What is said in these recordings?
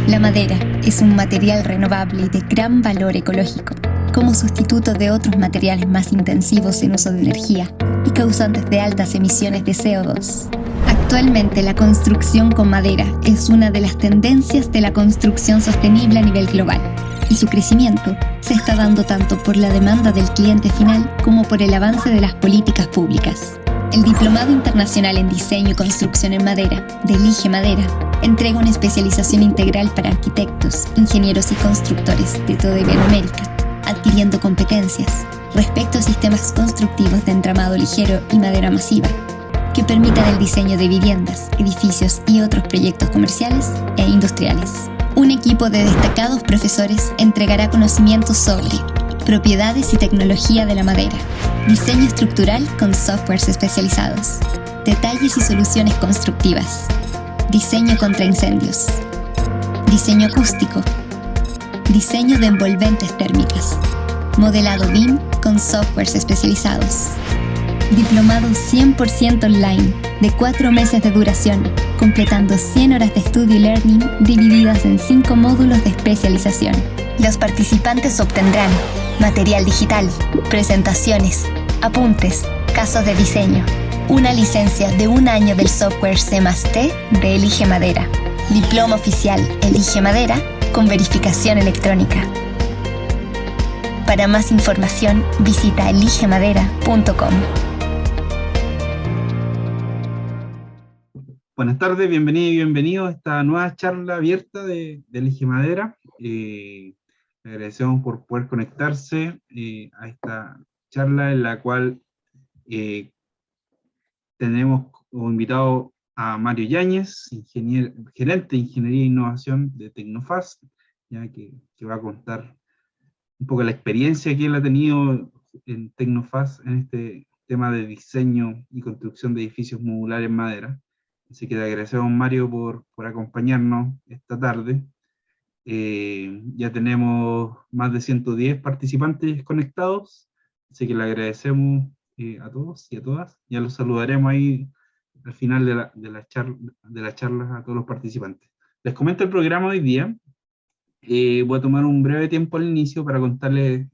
La madera es un material renovable de gran valor ecológico, como sustituto de otros materiales más intensivos en uso de energía y causantes de altas emisiones de CO2. Actualmente, la construcción con madera es una de las tendencias de la construcción sostenible a nivel global, y su crecimiento se está dando tanto por la demanda del cliente final como por el avance de las políticas públicas. El Diplomado Internacional en Diseño y Construcción en Madera, de Elige Madera, entrega una especialización integral para arquitectos, ingenieros y constructores de toda Iberoamérica, adquiriendo competencias respecto a sistemas constructivos de entramado ligero y madera masiva, que permitan el diseño de viviendas, edificios y otros proyectos comerciales e industriales. Un equipo de destacados profesores entregará conocimientos sobre propiedades y tecnología de la madera, diseño estructural con softwares especializados, detalles y soluciones constructivas, diseño contra incendios, diseño acústico, diseño de envolventes térmicas, modelado BIM con softwares especializados. Diplomado 100% online, de 4 meses de duración, completando 100 horas de estudio y learning divididas en 5 módulos de especialización. Los participantes obtendrán material digital, presentaciones, apuntes, casos de diseño, una licencia de 1 año del software C+T de Elige Madera, diploma oficial Elige Madera con verificación electrónica. Para más información, visita eligemadera.com. Buenas tardes, bienvenido y bienvenido a esta nueva charla abierta de Elige Madera. Le agradecemos por poder conectarse a esta charla en la cual tenemos como invitado a Mario Yáñez, gerente de Ingeniería e Innovación de Tecnofast, ya que va a contar un poco la experiencia que él ha tenido en Tecnofast en este tema de diseño y construcción de edificios modulares en madera. Así que te agradecemos, Mario, por acompañarnos esta tarde. Ya tenemos más de 110 participantes conectados, así que le agradecemos a todos y a todas. Ya los saludaremos ahí al final de la charla a todos los participantes. Les comento el programa de hoy día. Voy a tomar un breve tiempo al inicio para contarles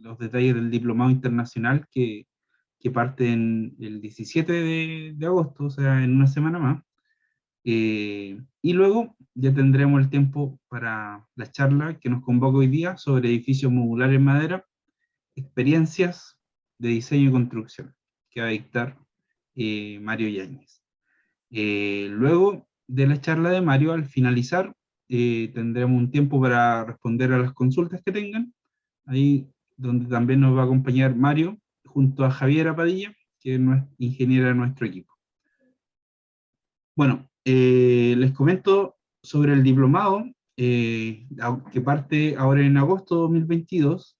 los detalles del Diplomado Internacional que parte el 17 de agosto, o sea, en una semana más. Y luego ya tendremos el tiempo para la charla que nos convoca hoy día sobre edificios modulares en madera, experiencias de diseño y construcción, que va a dictar Mario Yáñez. Luego de la charla de Mario, al finalizar, tendremos un tiempo para responder a las consultas que tengan, ahí donde también nos va a acompañar Mario, junto a Javiera Padilla, que es ingeniera de nuestro equipo. Bueno, les comento sobre el diplomado, que parte ahora en agosto de 2022.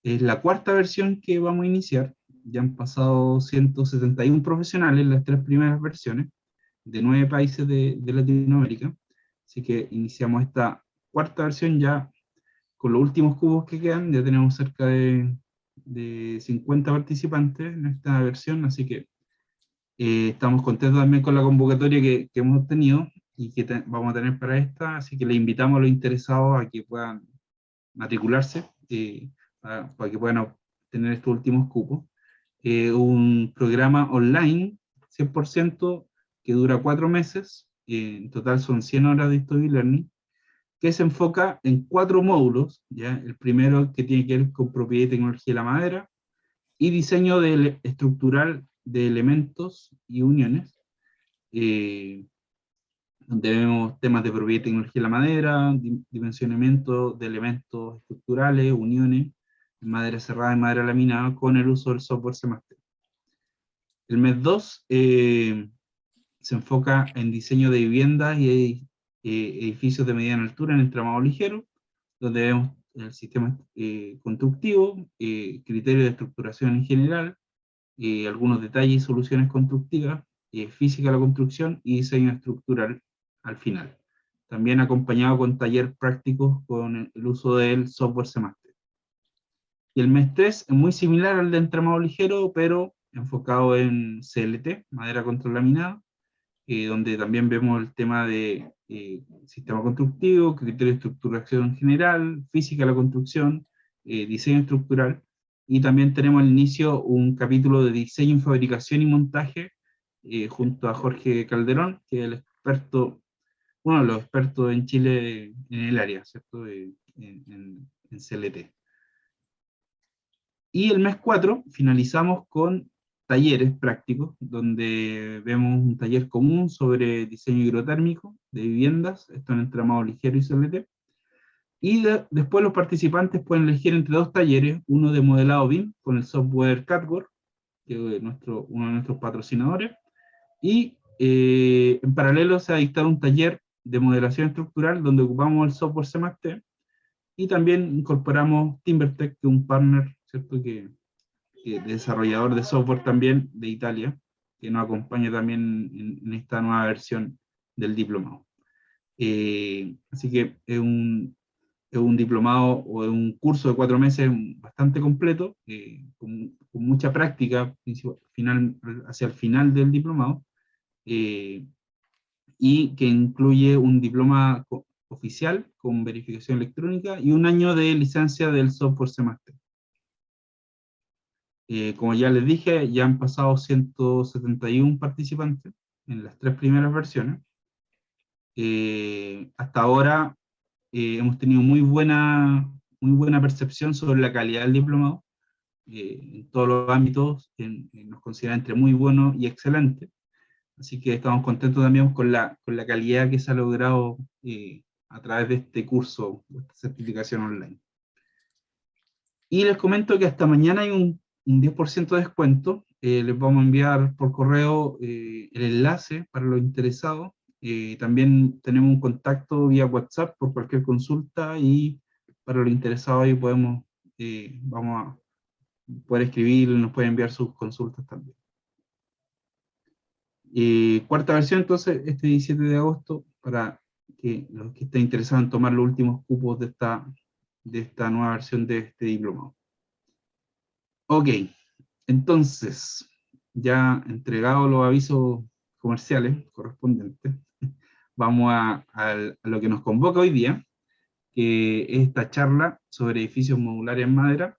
Es la cuarta versión que vamos a iniciar. Ya han pasado 171 profesionales en las 3 primeras versiones, de 9 países de Latinoamérica. Así que iniciamos esta cuarta versión ya con los últimos cubos que quedan. Ya tenemos cerca de 50 participantes en esta versión, así que estamos contentos también con la convocatoria que hemos tenido y que vamos a tener para esta, así que le invitamos a los interesados a que puedan matricularse para que puedan obtener estos últimos cupos. Un programa online 100% que dura 4 meses, en total son 100 horas de study learning, que se enfoca en 4 módulos, ¿ya? El primero que tiene que ver con propiedad y tecnología de la madera, y diseño estructural de elementos y uniones, donde vemos temas de propiedad y tecnología de la madera, dimensionamiento de elementos estructurales, uniones, en madera cerrada y madera laminada, con el uso del software C++. El mes 2 se enfoca en diseño de viviendas y edificios de mediana altura en entramado ligero, donde vemos el sistema constructivo, criterios de estructuración en general, algunos detalles y soluciones constructivas, física de la construcción y diseño estructural al final. También acompañado con taller prácticos con el uso del software C++. Y el mes 3 es muy similar al de entramado ligero, pero enfocado en CLT, madera contralaminada, donde también vemos el tema de sistema constructivo, criterio de estructuración general, física de la construcción, diseño estructural, y también tenemos al inicio un capítulo de diseño, fabricación y montaje, junto a Jorge Calderón, que es el experto, uno de los expertos en Chile en el área, ¿cierto? En CLT. Y el mes 4 finalizamos con talleres prácticos, donde vemos un taller común sobre diseño hidrotérmico de viviendas, esto en entramado ligero y CLT. Y después los participantes pueden elegir entre dos talleres, uno de modelado BIM con el software CADGOR, que es uno de nuestros patrocinadores, y en paralelo se ha dictado un taller de modelación estructural donde ocupamos el software CMAST y también incorporamos TimberTech, que es un partner, ¿cierto? Que desarrollador de software también de Italia, que nos acompaña también en esta nueva versión del diplomado. Así que es un diplomado o es un curso de 4 meses bastante completo, con mucha práctica hacia el final del diplomado, y que incluye un diploma oficial con verificación electrónica y un año de licencia del software CMAST. Como ya les dije, ya han pasado 171 participantes en las 3 primeras versiones. Hasta ahora hemos tenido muy buena percepción sobre la calidad del diplomado, en todos los ámbitos, nos considera entre muy bueno y excelente. Así que estamos contentos también con la calidad que se ha logrado a través de este curso, de esta certificación online. Y les comento que hasta mañana hay un 10% de descuento. Les vamos a enviar por correo el enlace para los interesados. También tenemos un contacto vía WhatsApp por cualquier consulta, y para los interesados ahí vamos a poder escribir, nos pueden enviar sus consultas también. Cuarta versión, entonces, este 17 de agosto, para que los que estén interesados en tomar los últimos cupos de esta nueva versión de este diplomado. Ok, entonces, ya entregados los avisos comerciales correspondientes, vamos a lo que nos convoca hoy día, que es esta charla sobre edificios modulares en madera,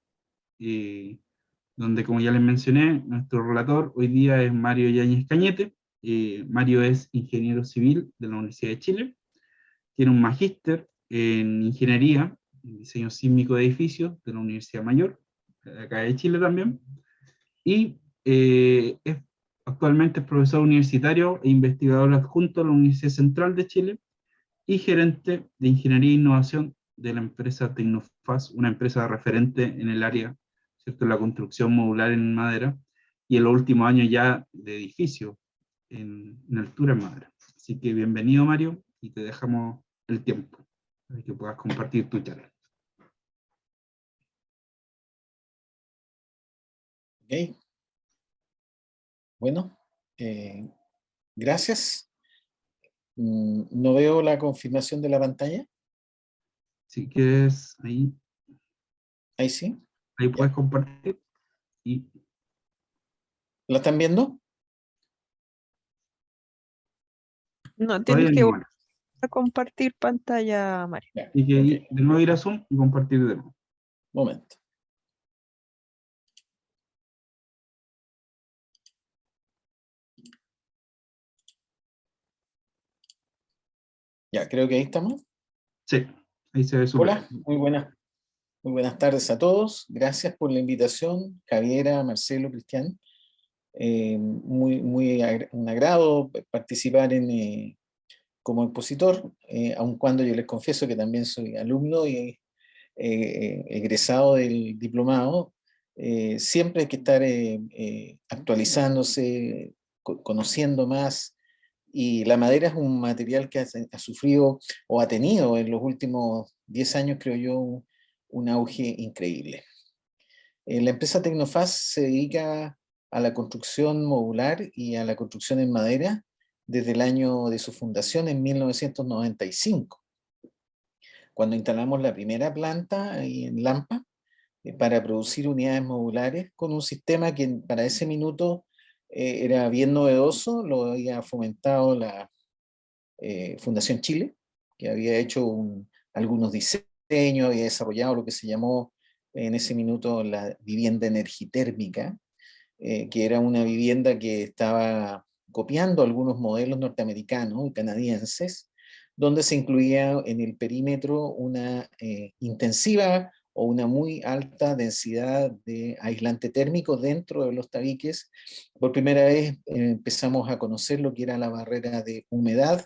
donde, como ya les mencioné, nuestro relator hoy día es Mario Yáñez Cañete. Mario es ingeniero civil de la Universidad de Chile, tiene un magíster en ingeniería, en diseño sísmico de edificios de la Universidad Mayor, acá de Chile también, y actualmente es profesor universitario e investigador adjunto a la Universidad Central de Chile y gerente de ingeniería e innovación de la empresa Tecnofaz, una empresa referente en el área, ¿cierto?, la construcción modular en madera, y en los últimos años ya de edificios en altura en madera. Así que bienvenido, Mario, y te dejamos el tiempo para que puedas compartir tu charla. Ok. Bueno, gracias. No veo la confirmación de la pantalla. Si quieres, ahí Sí. puedes compartir. Y ¿La están viendo? No, todavía tienes que no, volver Mario. a compartir pantalla, Mario. Ya, Y que ok. de nuevo ir a Zoom y compartir de nuevo. Momento. Ya, creo que ahí estamos. Sí, ahí se ve súper. Hola, muy buenas tardes a todos. Gracias por la invitación, Javiera, Marcelo, Cristian. Un agrado participar como expositor, aun cuando yo les confieso que también soy alumno y egresado del diplomado. Siempre hay que estar actualizándose, conociendo más, y la madera es un material que ha sufrido o ha tenido en los últimos 10 años, creo yo, un auge increíble. La empresa Tecnofaz se dedica a la construcción modular y a la construcción en madera desde el año de su fundación en 1995, cuando instalamos la primera planta ahí en Lampa para producir unidades modulares con un sistema que para ese minuto era bien novedoso, lo había fomentado Fundación Chile, que había hecho algunos diseños, había desarrollado lo que se llamó en ese minuto la vivienda energitérmica, que era una vivienda que estaba copiando algunos modelos norteamericanos y canadienses, donde se incluía en el perímetro una intensiva o una muy alta densidad de aislante térmico dentro de los tabiques. Por primera vez empezamos a conocer lo que era la barrera de humedad,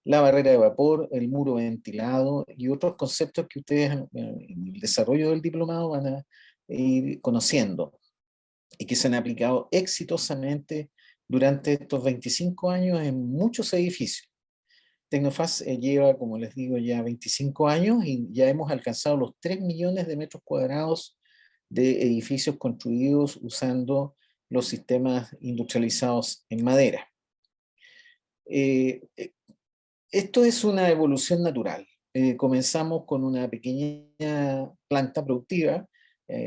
la barrera de vapor, el muro ventilado y otros conceptos que ustedes en el desarrollo del diplomado van a ir conociendo y que se han aplicado exitosamente durante estos 25 años en muchos edificios. Tecnofast lleva, como les digo, ya 25 años y ya hemos alcanzado los 3 millones de metros cuadrados de edificios construidos usando los sistemas industrializados en madera. Esto es una evolución natural. Comenzamos con una pequeña planta productiva,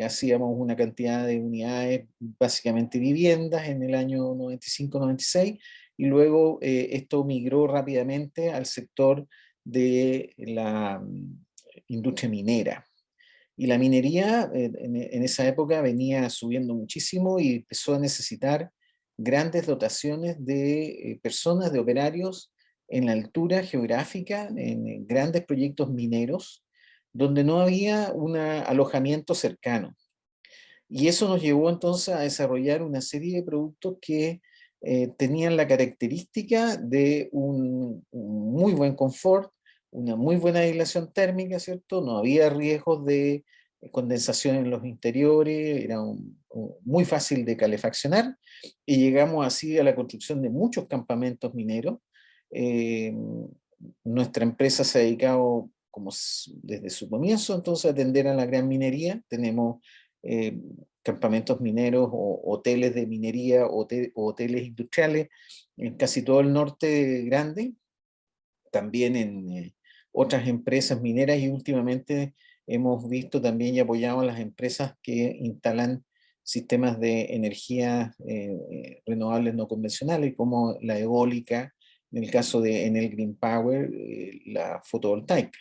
hacíamos una cantidad de unidades, básicamente viviendas, en el año 95-96, y luego esto migró rápidamente al sector de la industria minera. Y la minería en esa época venía subiendo muchísimo y empezó a necesitar grandes dotaciones de personas, de operarios, en la altura geográfica, en grandes proyectos mineros, donde no había un alojamiento cercano. Y eso nos llevó entonces a desarrollar una serie de productos que tenían la característica de un muy buen confort, una muy buena aislación térmica, ¿cierto? No había riesgos de condensación en los interiores, era muy fácil de calefaccionar, y llegamos así a la construcción de muchos campamentos mineros. Nuestra empresa se ha dedicado como desde su comienzo entonces a atender a la gran minería. Tenemos campamentos mineros o hoteles de minería o hoteles industriales en casi todo el norte grande, también en otras empresas mineras, y últimamente hemos visto también y apoyado a las empresas que instalan sistemas de energía renovables no convencionales, como la eólica, en el caso de Enel Green Power, la fotovoltaica,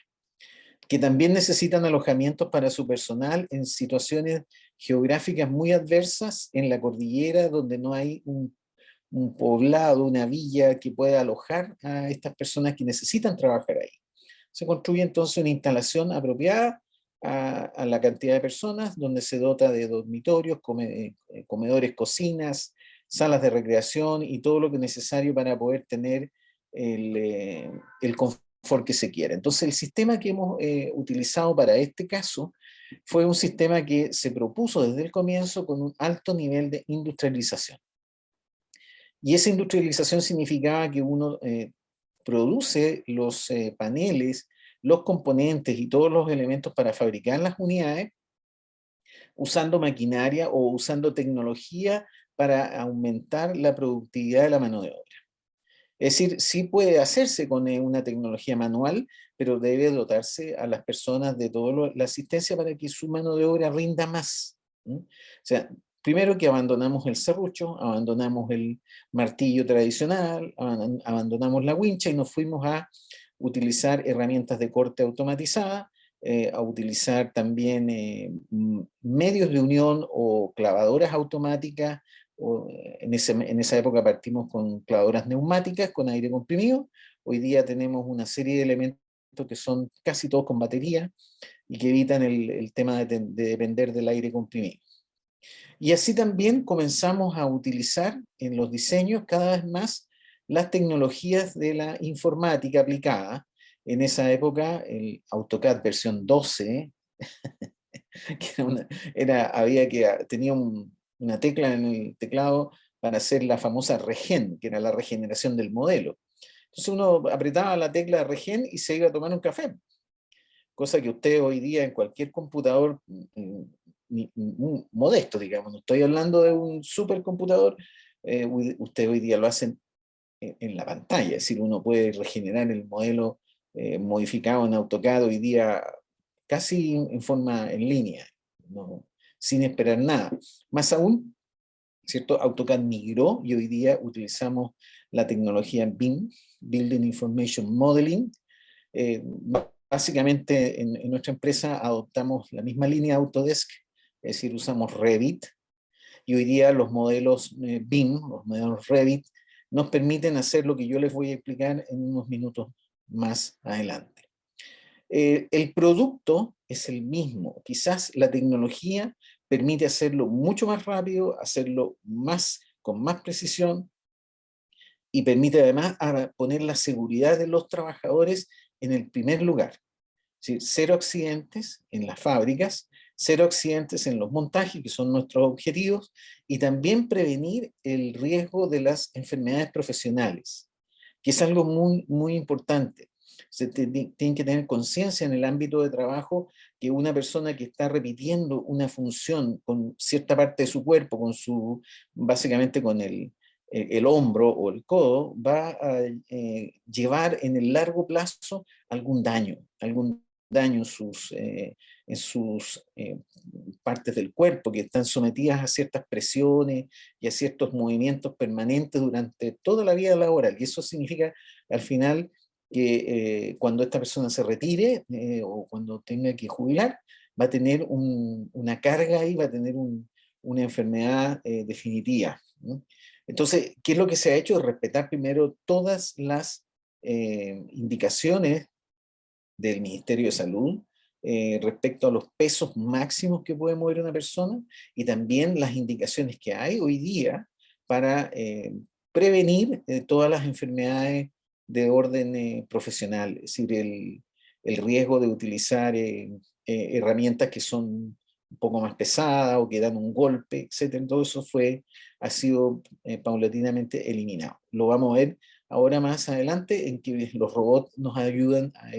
que también necesitan alojamientos para su personal en situaciones geográficas muy adversas en la cordillera, donde no hay un poblado, una villa que pueda alojar a estas personas que necesitan trabajar ahí. Se construye entonces una instalación apropiada a la cantidad de personas, donde se dota de dormitorios, comedores, cocinas, salas de recreación y todo lo que es necesario para poder tener el confort que se quiere. Entonces el sistema que hemos utilizado para este caso fue un sistema que se propuso desde el comienzo con un alto nivel de industrialización. Y esa industrialización significaba que uno produce los paneles, los componentes y todos los elementos para fabricar las unidades usando maquinaria o usando tecnología para aumentar la productividad de la mano de obra. Es decir, sí puede hacerse con una tecnología manual, pero debe dotarse a las personas de toda la asistencia para que su mano de obra rinda más. O sea, primero que abandonamos el serrucho, abandonamos el martillo tradicional, abandonamos la wincha y nos fuimos a utilizar herramientas de corte automatizadas, a utilizar también medios de unión o clavadoras automáticas. En esa época partimos con clavadoras neumáticas con aire comprimido. Hoy día tenemos una serie de elementos que son casi todos con batería y que evitan el tema de depender del aire comprimido. Y así también comenzamos a utilizar en los diseños cada vez más las tecnologías de la informática aplicada. En esa época el AutoCAD versión 12, que tenía una tecla en el teclado para hacer la famosa regen, que era la regeneración del modelo. Entonces uno apretaba la tecla regen y se iba a tomar un café, cosa que usted hoy día en cualquier computador modesto, digamos, no estoy hablando de un supercomputador, usted hoy día lo hace en la pantalla, es decir, uno puede regenerar el modelo modificado en AutoCAD hoy día casi en forma en línea, ¿no? Sin esperar nada. Más aún, ¿cierto? AutoCAD migró y hoy día utilizamos la tecnología BIM, Building Information Modeling. Básicamente en nuestra empresa adoptamos la misma línea Autodesk, es decir, usamos Revit, y hoy día los modelos BIM, los modelos Revit, nos permiten hacer lo que yo les voy a explicar en unos minutos más adelante. El producto es el mismo, quizás la tecnología permite hacerlo mucho más rápido, hacerlo con más precisión, y permite además poner la seguridad de los trabajadores en el primer lugar. ¿Sí? Cero accidentes en las fábricas, cero accidentes en los montajes, que son nuestros objetivos, y también prevenir el riesgo de las enfermedades profesionales, que es algo muy, muy importante. Se tiene que tener conciencia en el ámbito de trabajo que una persona que está repitiendo una función con cierta parte de su cuerpo, básicamente con el hombro o el codo, va a llevar en el largo plazo algún daño en sus partes del cuerpo que están sometidas a ciertas presiones y a ciertos movimientos permanentes durante toda la vida laboral. Y eso significa, al final, que cuando esta persona se retire o cuando tenga que jubilar, va a tener una carga ahí, va a tener una enfermedad definitiva, ¿no? Entonces, ¿qué es lo que se ha hecho? Respetar primero todas las indicaciones del Ministerio de Salud respecto a los pesos máximos que puede mover una persona, y también las indicaciones que hay hoy día para prevenir todas las enfermedades de orden profesional, es decir, el riesgo de utilizar herramientas que son un poco más pesadas o que dan un golpe, etc. Todo eso ha sido paulatinamente eliminado. Lo vamos a ver ahora más adelante, en que los robots nos ayudan a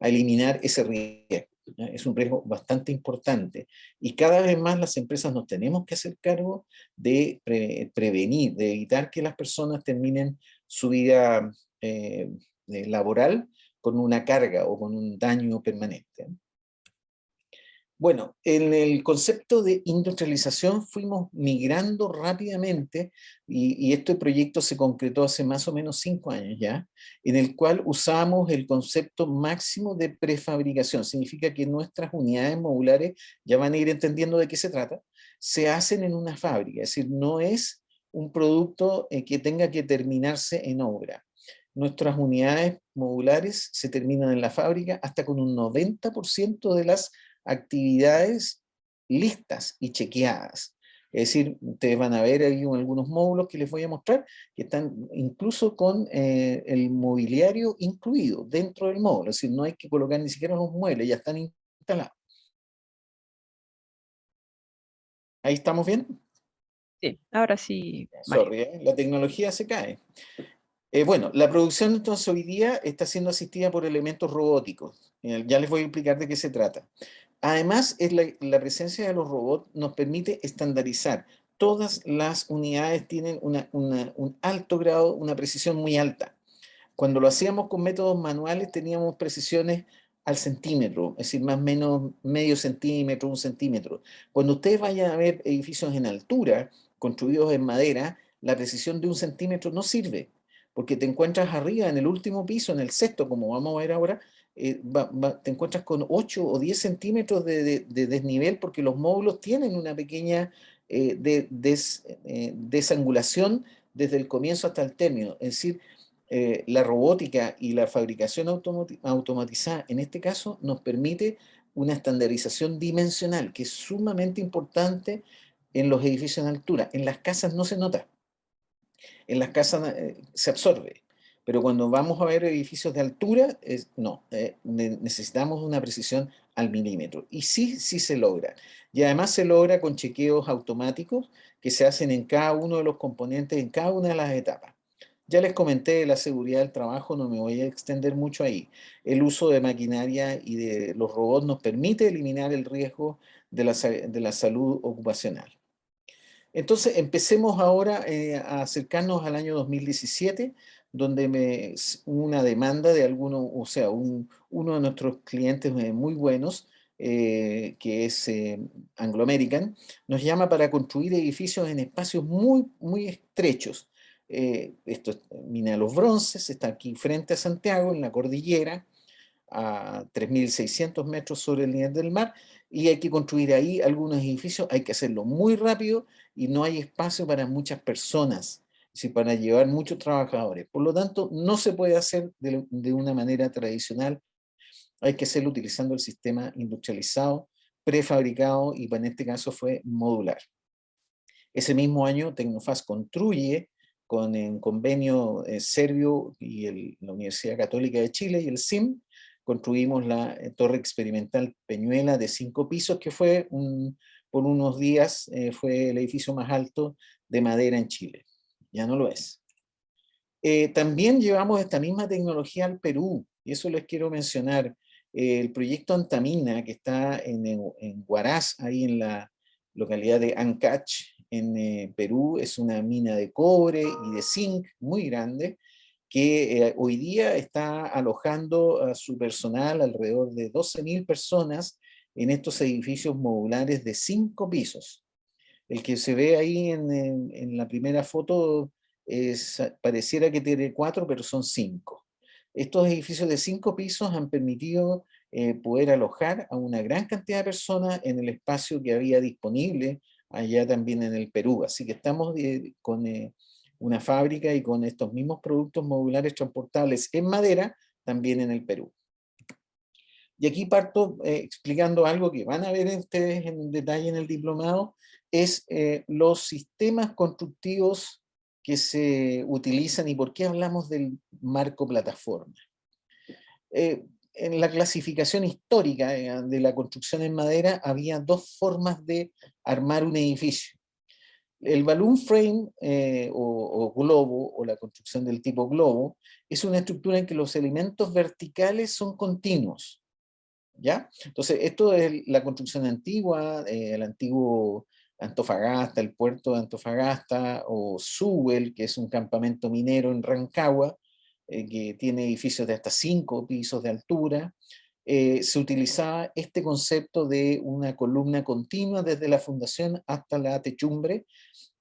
eliminar ese riesgo. Es un riesgo bastante importante. Y cada vez más las empresas nos tenemos que hacer cargo de prevenir, de evitar que las personas terminen su vida laboral con una carga o con un daño permanente. Bueno, en el concepto de industrialización fuimos migrando rápidamente, y este proyecto se concretó hace más o menos 5 años ya, en el cual usamos el concepto máximo de prefabricación. Significa que nuestras unidades modulares, ya van a ir entendiendo de qué se trata, se hacen en una fábrica, es decir, no es un producto que tenga que terminarse en obra. Nuestras unidades modulares se terminan en la fábrica hasta con un 90% de las actividades listas y chequeadas. Es decir, ustedes van a ver ahí algunos módulos que les voy a mostrar, que están incluso con el mobiliario incluido dentro del módulo. Es decir, no hay que colocar ni siquiera los muebles, ya están instalados. ¿Ahí estamos bien? Sí, ahora sí, Mario. Sorry, la tecnología se cae. Bueno, la producción entonces hoy día está siendo asistida por elementos robóticos. Ya les voy a explicar de qué se trata. Además, la presencia de los robots nos permite estandarizar. Todas las unidades tienen un alto grado, una precisión muy alta. Cuando lo hacíamos con métodos manuales teníamos precisiones al centímetro, es decir, más o menos medio centímetro, 1 centímetro. Cuando ustedes vayan a ver edificios en altura, construidos en madera, la precisión de 1 centímetro no sirve, porque te encuentras arriba, en el último piso, en el sexto, como vamos a ver ahora, te encuentras con 8 o 10 centímetros de desnivel, porque los módulos tienen una pequeña desangulación desde el comienzo hasta el término. Es decir, la robótica y la fabricación automatizada, en este caso, nos permite una estandarización dimensional, que es sumamente importante en los edificios en altura. En las casas no se nota. En las casas se absorbe. Pero cuando vamos a ver edificios de altura, necesitamos una precisión al milímetro. Y sí se logra. Y además se logra con chequeos automáticos que se hacen en cada uno de los componentes, en cada una de las etapas. Ya les comenté la seguridad del trabajo, no me voy a extender mucho ahí. El uso de maquinaria y de los robots nos permite eliminar el riesgo de la salud ocupacional. Entonces, empecemos ahora a acercarnos al año 2017, donde hubo una demanda de algunos, o sea, uno de nuestros clientes muy buenos que es Anglo American, nos llama para construir edificios en espacios muy estrechos. Esto es Mina de los Bronces, está aquí frente a Santiago, en la cordillera, a 3.600 metros sobre el nivel del mar, y hay que construir ahí algunos edificios, hay que hacerlo muy rápido y no hay espacio para muchas personas, es decir, para llevar muchos trabajadores. Por lo tanto, no se puede hacer de una manera tradicional, hay que hacerlo utilizando el sistema industrializado, prefabricado, y en este caso fue modular. Ese mismo año Tecnofast construye con el convenio serbio y la Universidad Católica de Chile y el CIM, construimos la torre experimental Peñuela de 5 pisos, que fue por unos días fue el edificio más alto de madera en Chile. Ya no lo es. También llevamos esta misma tecnología al Perú, y eso les quiero mencionar. El proyecto Antamina, que está en Huaraz, ahí en la localidad de Ancash, en Perú, es una mina de cobre y de zinc muy grande, que hoy día está alojando a su personal, alrededor de 12.000 personas, en estos edificios modulares de 5 pisos. El que se ve ahí en la primera foto pareciera que tiene 4, pero son 5. Estos edificios de 5 pisos han permitido poder alojar a una gran cantidad de personas en el espacio que había disponible allá también en el Perú. Así que estamos con una fábrica y con estos mismos productos modulares transportables en madera también en el Perú. Y aquí parto explicando algo que van a ver ustedes en detalle en el diplomado, es los sistemas constructivos que se utilizan y por qué hablamos del marco plataforma. En la clasificación histórica de la construcción en madera había 2 formas de armar un edificio. El balloon frame o globo, o la construcción del tipo globo, es una estructura en que los elementos verticales son continuos. ¿Ya? Entonces, esto es la construcción antigua, el antiguo Antofagasta, el puerto de Antofagasta, o Suwel, que es un campamento minero en Rancagua, que tiene edificios de hasta 5 pisos de altura. Se utilizaba este concepto de una columna continua desde la fundación hasta la techumbre,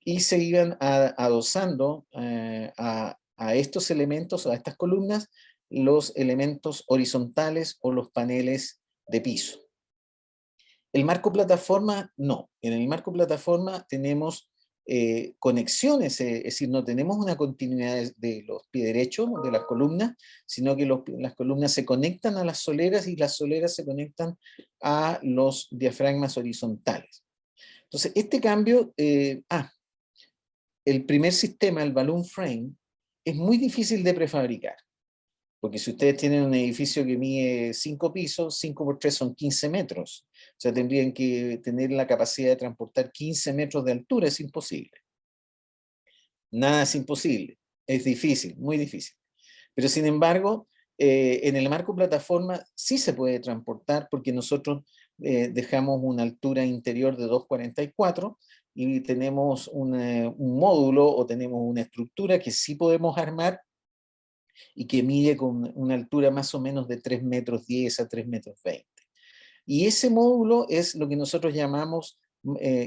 y se iban adosando a estos elementos, a estas columnas, los elementos horizontales o los paneles de piso. El marco plataforma no. En el marco plataforma tenemos conexiones, es decir, no tenemos una continuidad de los pies derechos de las columnas, sino que las columnas se conectan a las soleras y las soleras se conectan a los diafragmas horizontales. Entonces, este cambio, el primer sistema, el balloon frame, es muy difícil de prefabricar. Porque si ustedes tienen un edificio que mide 5 pisos, 5 por 3 son 15 metros. O sea, tendrían que tener la capacidad de transportar 15 metros de altura, es imposible. Nada es imposible, es difícil, muy difícil. Pero sin embargo, en el marco plataforma sí se puede transportar, porque nosotros dejamos una altura interior de 2,44 y tenemos un módulo o tenemos una estructura que sí podemos armar y que mide con una altura más o menos de 3,10 metros a 3,20 metros. Y ese módulo es lo que nosotros llamamos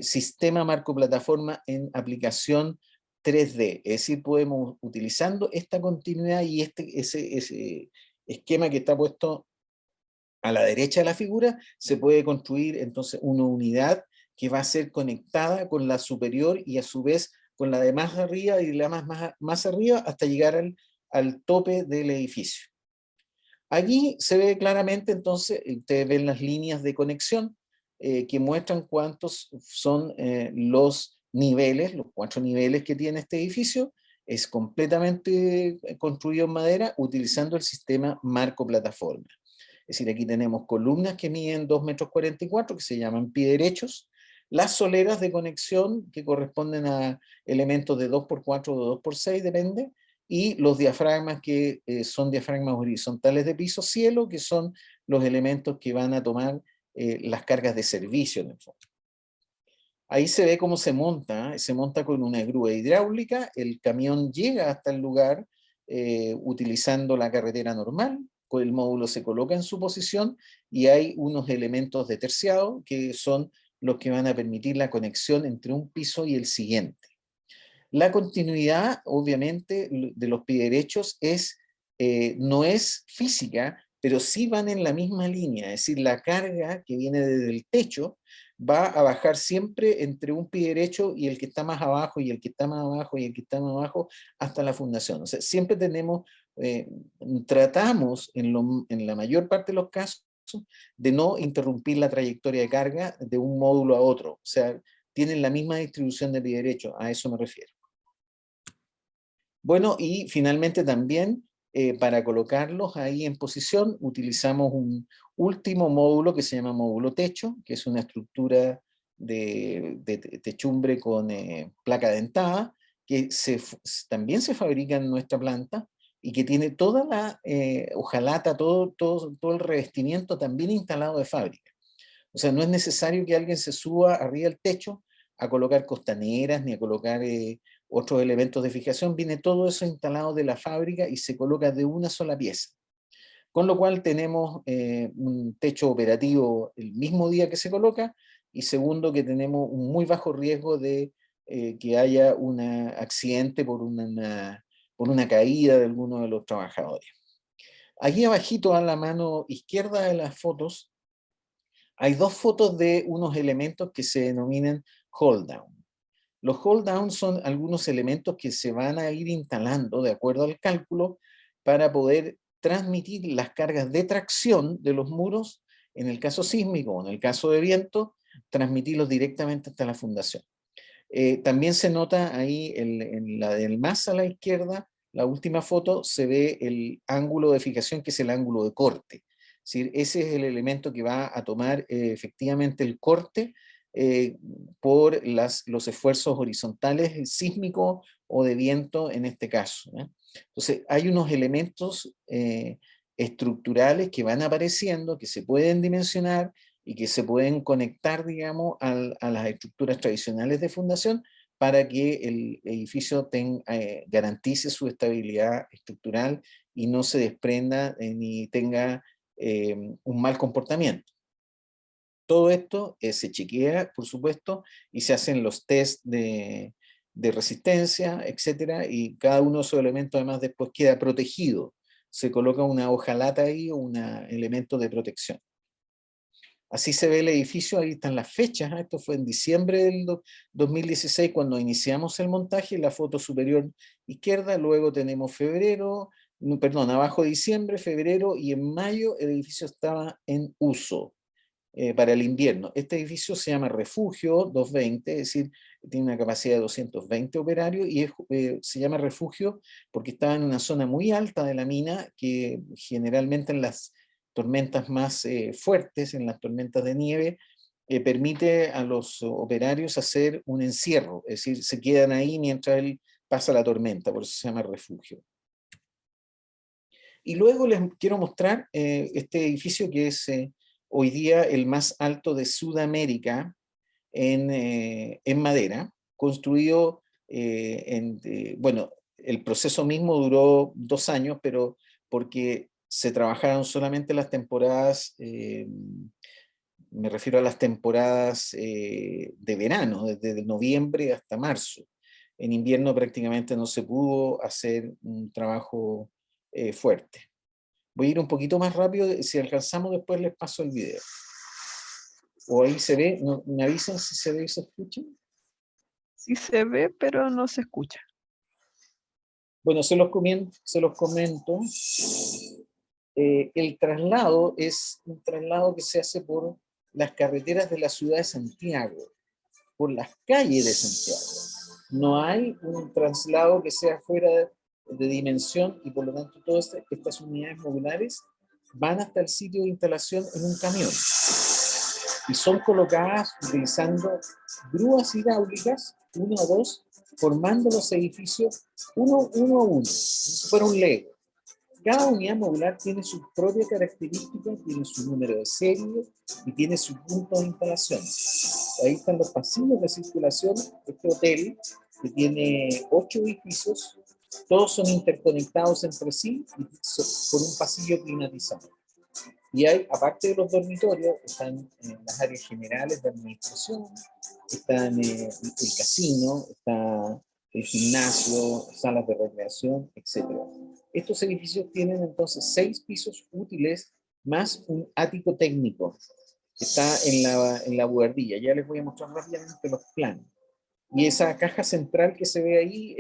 sistema marco plataforma en aplicación 3D, es decir, podemos, utilizando esta continuidad y ese esquema que está puesto a la derecha de la figura, se puede construir entonces una unidad que va a ser conectada con la superior y a su vez con la de más arriba y la más arriba hasta llegar al tope del edificio. Allí se ve claramente, entonces, ustedes ven las líneas de conexión que muestran cuántos son los niveles, los 4 niveles que tiene este edificio. Es completamente construido en madera utilizando el sistema marco plataforma. Es decir, aquí tenemos columnas que miden 2,44 metros, que se llaman pie derechos, las soleras de conexión que corresponden a elementos de 2x4 o 2x6, depende, y los diafragmas que son diafragmas horizontales de piso cielo, que son los elementos que van a tomar las cargas de servicio en el fondo. Ahí se ve cómo se monta con una grúa hidráulica, el camión llega hasta el lugar utilizando la carretera normal, el módulo se coloca en su posición y hay unos elementos de terciado que son los que van a permitir la conexión entre un piso y el siguiente. La continuidad, obviamente, de los pie derechos no es física, pero sí van en la misma línea, es decir, la carga que viene desde el techo va a bajar siempre entre un pie derecho y el que está más abajo, y el que está más abajo, y el que está más abajo, hasta la fundación. O sea, siempre tratamos en la mayor parte de los casos de no interrumpir la trayectoria de carga de un módulo a otro. O sea, tienen la misma distribución de pie derecho, a eso me refiero. Bueno, y finalmente también, para colocarlos ahí en posición, utilizamos un último módulo que se llama módulo techo, que es una estructura de techumbre con placa dentada, que también se fabrica en nuestra planta y que tiene toda la hojalata, todo el revestimiento también instalado de fábrica. O sea, no es necesario que alguien se suba arriba del techo a colocar costaneras ni a colocar otros elementos de fijación. Viene todo eso instalado de la fábrica y se coloca de una sola pieza. Con lo cual tenemos un techo operativo el mismo día que se coloca, y segundo, que tenemos un muy bajo riesgo de que haya un accidente por una caída de alguno de los trabajadores. Aquí abajito a la mano izquierda de las fotos hay dos fotos de unos elementos que se denominan hold down. Los hold down son algunos elementos que se van a ir instalando de acuerdo al cálculo para poder transmitir las cargas de tracción de los muros, en el caso sísmico o en el caso de viento, transmitirlos directamente hasta la fundación. También se nota ahí en la del más a la izquierda, la última foto, se ve el ángulo de fijación, que es el ángulo de corte. Es decir, ese es el elemento que va a tomar efectivamente el corte por los esfuerzos horizontales sísmicos o de viento en este caso. Entonces, hay unos elementos estructurales que van apareciendo, que se pueden dimensionar y que se pueden conectar, digamos, a las estructuras tradicionales de fundación para que el edificio garantice su estabilidad estructural y no se desprenda ni tenga un mal comportamiento. Todo esto se chequea, por supuesto, y se hacen los test de resistencia, etcétera, y cada uno de esos elementos además después queda protegido. Se coloca una hojalata ahí o un elemento de protección. Así se ve el edificio, ahí están las fechas. Esto fue en diciembre del 2016 cuando iniciamos el montaje, la foto superior izquierda. Luego tenemos febrero, perdón, abajo diciembre, febrero, y en mayo el edificio estaba en uso para el invierno. Este edificio se llama Refugio 220, es decir, tiene una capacidad de 220 operarios y se llama Refugio porque estaba en una zona muy alta de la mina que generalmente en las tormentas más fuertes, en las tormentas de nieve, permite a los operarios hacer un encierro, es decir, se quedan ahí mientras él pasa la tormenta, por eso se llama Refugio. Y luego les quiero mostrar este edificio que es hoy día el más alto de Sudamérica en madera, construido bueno, el proceso mismo duró 2 años, pero porque se trabajaron solamente las temporadas, me refiero a las temporadas de verano, desde noviembre hasta marzo. En invierno prácticamente no se pudo hacer un trabajo fuerte. Voy a ir un poquito más rápido, si alcanzamos después les paso el video. O ahí se ve, ¿me avisan si se ve y se escucha? Sí se ve, pero no se escucha. Bueno, se los comento. El traslado es un traslado que se hace por las carreteras de la ciudad de Santiago, por las calles de Santiago. No hay un traslado que sea fuera de dimensión y por lo tanto todas estas unidades modulares van hasta el sitio de instalación en un camión y son colocadas utilizando grúas hidráulicas, 1 a 2, formando los edificios uno a uno, como si fuera un Lego. Cada unidad modular tiene su propia característica, tiene su número de serie y tiene su punto de instalación. Ahí están los pasillos de circulación. Este hotel, que tiene 8 edificios, Todos son interconectados entre sí por un pasillo climatizado. Y hay, aparte de los dormitorios, están las áreas generales de administración, están el casino, está el gimnasio, salas de recreación, etc. Estos edificios tienen entonces 6 pisos útiles más un ático técnico que está en la buhardilla. Ya les voy a mostrar rápidamente los planos. Y esa caja central que se ve ahí,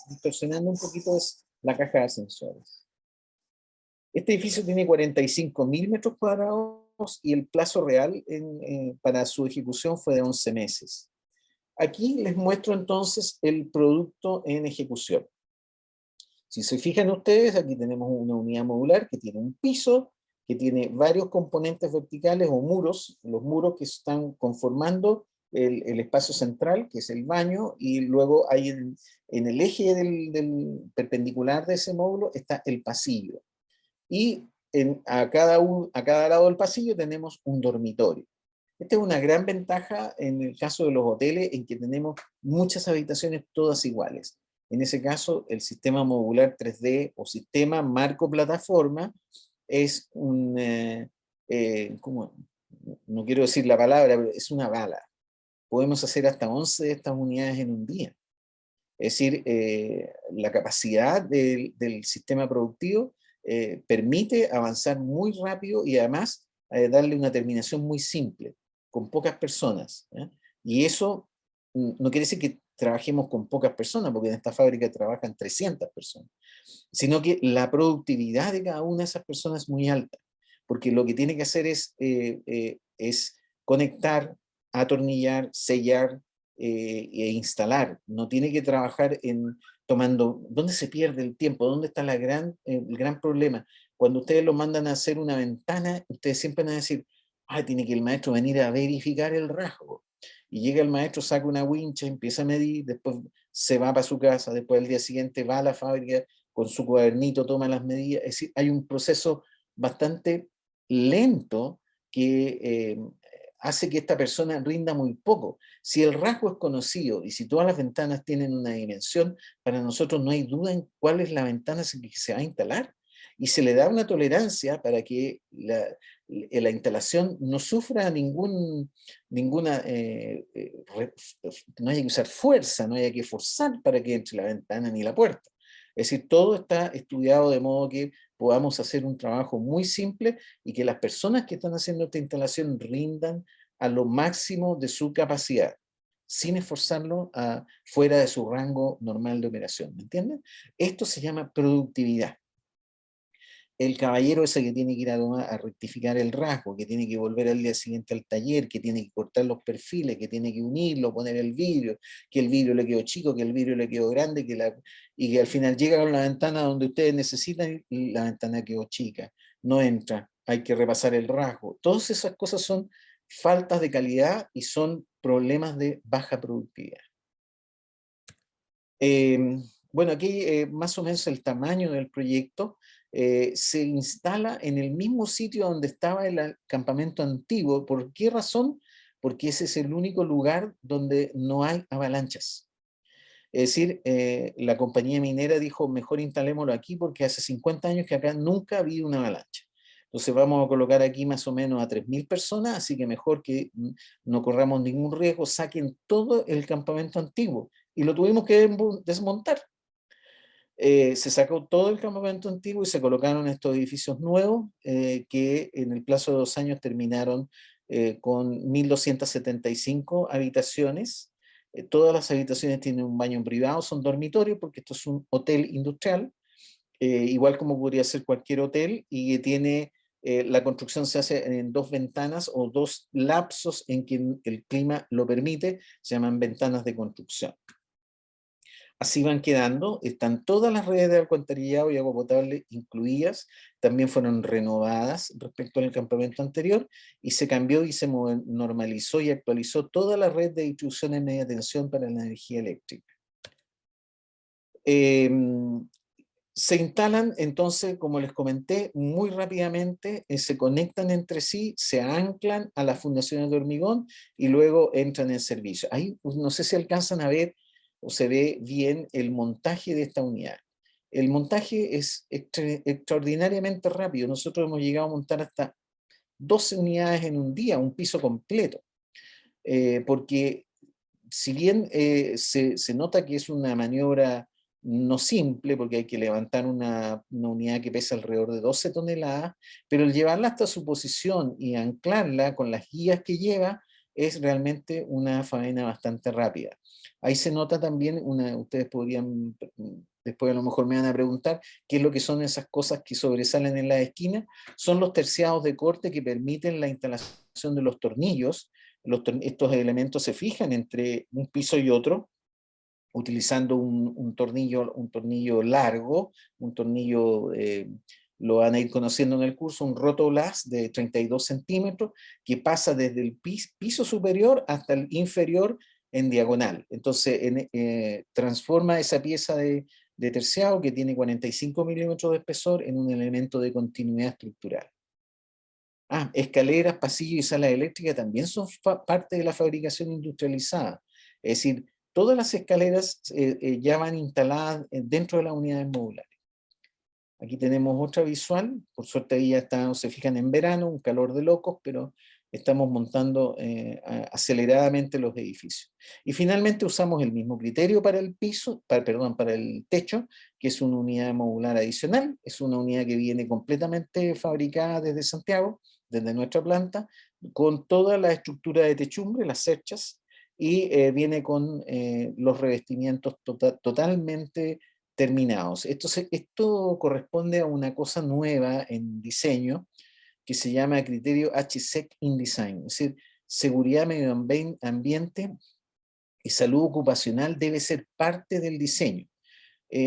distorsionando un poquito, es la caja de ascensores. Este edificio tiene 45.000 metros cuadrados y el plazo real para su ejecución fue de 11 meses. Aquí les muestro entonces el producto en ejecución. Si se fijan ustedes, aquí tenemos una unidad modular que tiene un piso, que tiene varios componentes verticales o muros, los muros que están conformando el espacio central, que es el baño, y luego hay en el eje del perpendicular de ese módulo está el pasillo. Y a cada lado del pasillo tenemos un dormitorio. Esta es una gran ventaja en el caso de los hoteles, en que tenemos muchas habitaciones todas iguales. En ese caso, el sistema modular 3D o sistema marco plataforma es un, no quiero decir la palabra, pero es una bala. Podemos hacer hasta 11 de estas unidades en un día. Es decir, la capacidad del sistema productivo permite avanzar muy rápido y además darle una terminación muy simple, con pocas personas. Y eso no quiere decir que trabajemos con pocas personas, porque en esta fábrica trabajan 300 personas, sino que la productividad de cada una de esas personas es muy alta, porque lo que tiene que hacer es conectar, atornillar, sellar e instalar. No tiene que trabajar tomando, ¿dónde se pierde el tiempo? ¿Dónde está el gran problema? Cuando ustedes lo mandan a hacer una ventana, ustedes siempre van a decir, tiene que el maestro venir a verificar el rasgo. Y llega el maestro, saca una wincha, empieza a medir, después se va para su casa, después al día siguiente va a la fábrica con su cuadernito, toma las medidas. Es decir, hay un proceso bastante lento que hace que esta persona rinda muy poco. Si el rasgo es conocido y si todas las ventanas tienen una dimensión, para nosotros no hay duda en cuál es la ventana que se va a instalar. Y se le da una tolerancia para que la instalación no sufra ninguna, no haya que usar fuerza, no haya que forzar para que entre la ventana ni la puerta. Es decir, todo está estudiado de modo que podamos hacer un trabajo muy simple y que las personas que están haciendo esta instalación rindan a lo máximo de su capacidad, sin esforzarlo fuera de su rango normal de operación. ¿Me entienden? Esto se llama productividad. El caballero ese que tiene que ir a rectificar el rasgo, que tiene que volver al día siguiente al taller, que tiene que cortar los perfiles, que tiene que unirlo, poner el vidrio, que el vidrio le quedó chico, que el vidrio le quedó grande, y que al final llega con la ventana donde ustedes necesitan y la ventana quedó chica, no entra, hay que repasar el rasgo. Todas esas cosas son faltas de calidad y son problemas de baja productividad. Bueno, aquí más o menos el tamaño del proyecto. Se instala en el mismo sitio donde estaba el campamento antiguo. ¿Por qué razón? Porque ese es el único lugar donde no hay avalanchas. Es decir, la compañía minera dijo, mejor instalémoslo aquí porque hace 50 años que acá nunca ha habido una avalancha. Entonces vamos a colocar aquí más o menos a 3.000 personas, así que mejor que no corramos ningún riesgo, saquen todo el campamento antiguo. Y lo tuvimos que desmontar. Se sacó todo el campamento antiguo y se colocaron estos edificios nuevos que en el plazo de 2 años terminaron con 1.275 habitaciones. Todas las habitaciones tienen un baño privado, son dormitorios porque esto es un hotel industrial, igual como podría ser cualquier hotel, y tiene la construcción se hace en 2 ventanas o 2 lapsos en que el clima lo permite, se llaman ventanas de construcción. Así van quedando, están todas las redes de alcantarillado y agua potable incluidas, también fueron renovadas respecto al campamento anterior y se cambió y se normalizó y actualizó toda la red de distribución de media tensión para la energía eléctrica. Se instalan entonces, como les comenté, muy rápidamente, se conectan entre sí, se anclan a las fundaciones de hormigón y luego entran en servicio. Ahí no sé si alcanzan a ver o se ve bien el montaje de esta unidad. El montaje es extraordinariamente rápido. Nosotros hemos llegado a montar hasta 12 unidades en un día, un piso completo, porque si bien se nota que es una maniobra no simple, porque hay que levantar una unidad que pesa alrededor de 12 toneladas, pero el llevarla hasta su posición y anclarla con las guías que lleva es realmente una faena bastante rápida. Ahí se nota también, ustedes podrían, después a lo mejor me van a preguntar, qué es lo que son esas cosas que sobresalen en la esquina. Son los terciados de corte que permiten la instalación de los tornillos. Estos elementos se fijan entre un piso y otro, utilizando un tornillo largo, un tornillo, lo van a ir conociendo en el curso, un rotoblas de 32 centímetros, que pasa desde el piso superior hasta el inferior en diagonal. Entonces transforma esa pieza de terciado, que tiene 45 milímetros de espesor, en un elemento de continuidad estructural. Escaleras, pasillos y salas eléctricas también son parte de la fabricación industrializada. Es decir, todas las escaleras ya van instaladas dentro de las unidades modulares. Aquí tenemos otra visual, por suerte ahí ya está, se fijan en verano, un calor de locos, pero estamos montando aceleradamente los edificios. Y finalmente usamos el mismo criterio para el piso, para el techo, que es una unidad modular adicional, es una unidad que viene completamente fabricada desde Santiago, desde nuestra planta, con toda la estructura de techumbre, las cerchas, y viene con los revestimientos totalmente terminados. Esto corresponde a una cosa nueva en diseño, que se llama criterio HSEC InDesign, es decir, seguridad, medio ambiente y salud ocupacional debe ser parte del diseño.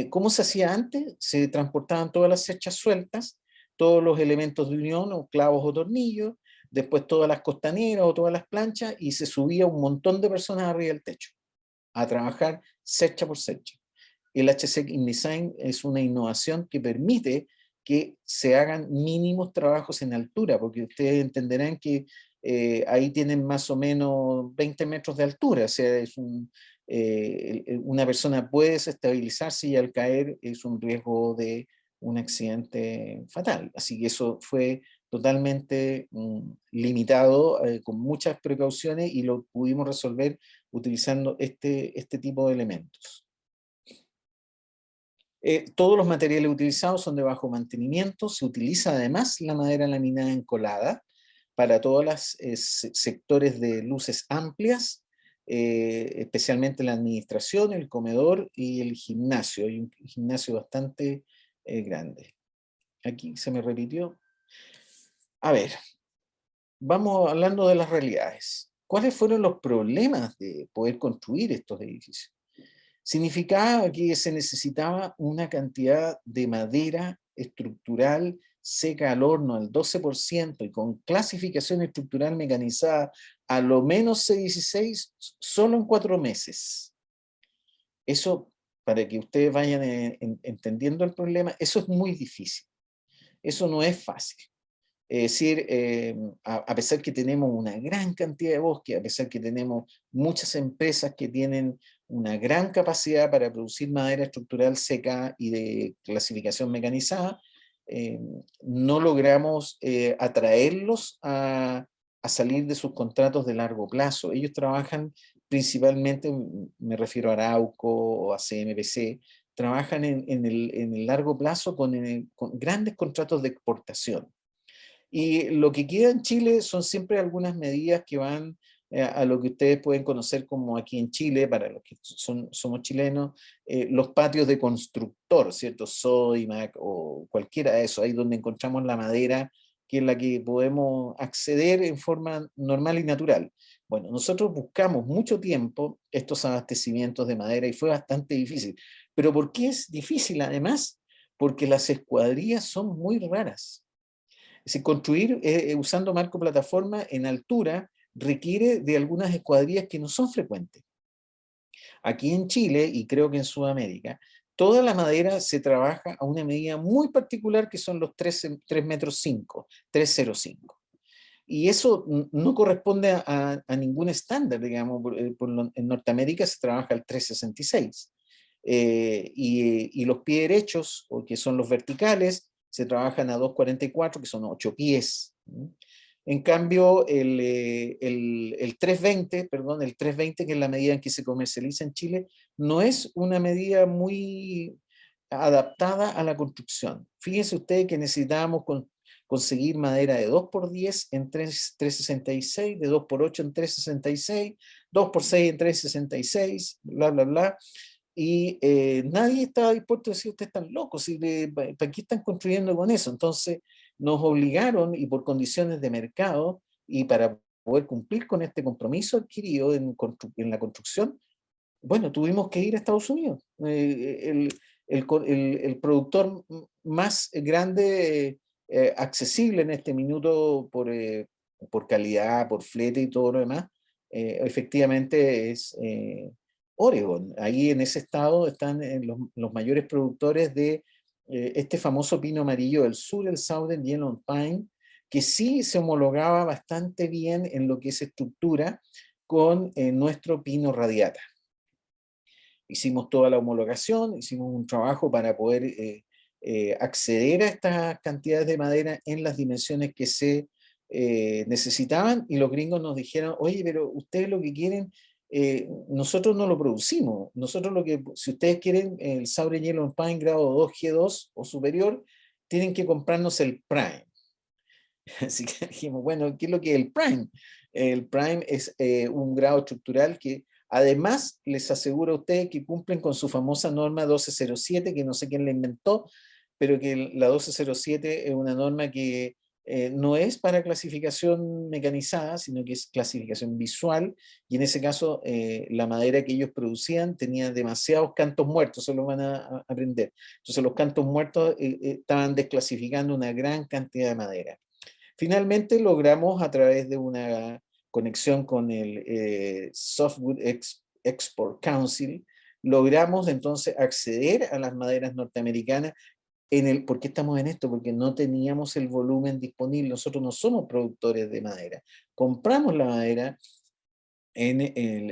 ¿Cómo se hacía antes? Se transportaban todas las cerchas sueltas, todos los elementos de unión, o clavos o tornillos, después todas las costaneras o todas las planchas, y se subía un montón de personas arriba del techo a trabajar cercha por cercha. El HSEC InDesign es una innovación que permite que se hagan mínimos trabajos en altura, porque ustedes entenderán que ahí tienen más o menos 20 metros de altura, o sea, una persona puede desestabilizarse y al caer es un riesgo de un accidente fatal. Así que eso fue totalmente limitado, con muchas precauciones, y lo pudimos resolver utilizando este tipo de elementos. Todos los materiales utilizados son de bajo mantenimiento. Se utiliza además la madera laminada encolada para todos los sectores de luces amplias, especialmente la administración, el comedor y el gimnasio. Hay un gimnasio bastante grande. Aquí se me repitió. A ver, vamos hablando de las realidades. ¿Cuáles fueron los problemas de poder construir estos edificios? Significaba que se necesitaba una cantidad de madera estructural seca al horno al 12% y con clasificación estructural mecanizada a lo menos C16 solo en 4 meses. Eso, para que ustedes vayan entendiendo el problema, eso es muy difícil. Eso no es fácil. Es decir, a pesar que tenemos una gran cantidad de bosque, a pesar que tenemos muchas empresas que tienen una gran capacidad para producir madera estructural seca y de clasificación mecanizada, no logramos atraerlos a salir de sus contratos de largo plazo. Ellos trabajan principalmente, me refiero a Arauco o a CMPC, trabajan en el largo plazo con grandes contratos de exportación. Y lo que queda en Chile son siempre algunas medidas que van a lo que ustedes pueden conocer como aquí en Chile, para los que somos chilenos, los patios de constructor, ¿cierto? Sodimac o cualquiera de esos, ahí donde encontramos la madera, que es la que podemos acceder en forma normal y natural. Bueno, nosotros buscamos mucho tiempo estos abastecimientos de madera y fue bastante difícil. ¿Pero por qué es difícil además? Porque las escuadrillas son muy raras. Es decir, construir usando marco plataforma en altura requiere de algunas escuadrillas que no son frecuentes. Aquí en Chile, y creo que en Sudamérica, toda la madera se trabaja a una medida muy particular, que son los 3,5 metros, 3,05. Y eso no corresponde a ningún estándar, digamos. En Norteamérica se trabaja al 366. Y los pies derechos, o que son los verticales, se trabajan a 244, que son 8 pies. En cambio, el 320, perdón, el 320, que es la medida en que se comercializa en Chile, no es una medida muy adaptada a la construcción. Fíjense ustedes que necesitábamos conseguir madera de 2x10 en 366, de 2x8 en 366, 2x6 en 366, bla, bla, bla. Y nadie estaba dispuesto a decir, ustedes están locos, ¿para qué están construyendo con eso? Entonces nos obligaron, y por condiciones de mercado, y para poder cumplir con este compromiso adquirido en la construcción, bueno, tuvimos que ir a Estados Unidos. El productor más grande, accesible en este minuto por calidad, por flete y todo lo demás, efectivamente es Oregon. Ahí en ese estado están los mayores productores de este famoso pino amarillo del sur, el Southern Yellow Pine, que sí se homologaba bastante bien en lo que es estructura con nuestro pino radiata. Hicimos toda la homologación, hicimos un trabajo para poder acceder a estas cantidades de madera en las dimensiones que se necesitaban, y los gringos nos dijeron, oye, pero ustedes lo que quieren, nosotros no lo producimos, nosotros si ustedes quieren el Southern Yellow Pine grado 2G2 o superior, tienen que comprarnos el Prime. Así que dijimos, bueno, ¿qué es lo que es el Prime? El Prime es un grado estructural que además les aseguro a ustedes que cumplen con su famosa norma 1207, que no sé quién la inventó, pero que la 1207 es una norma que no es para clasificación mecanizada, sino que es clasificación visual, y en ese caso la madera que ellos producían tenía demasiados cantos muertos, eso lo van a aprender. Entonces los cantos muertos estaban desclasificando una gran cantidad de madera. Finalmente logramos, a través de una conexión con el Softwood Export Council, logramos entonces acceder a las maderas norteamericanas. ¿Por qué estamos en esto? Porque no teníamos el volumen disponible. Nosotros no somos productores de madera. Compramos la madera en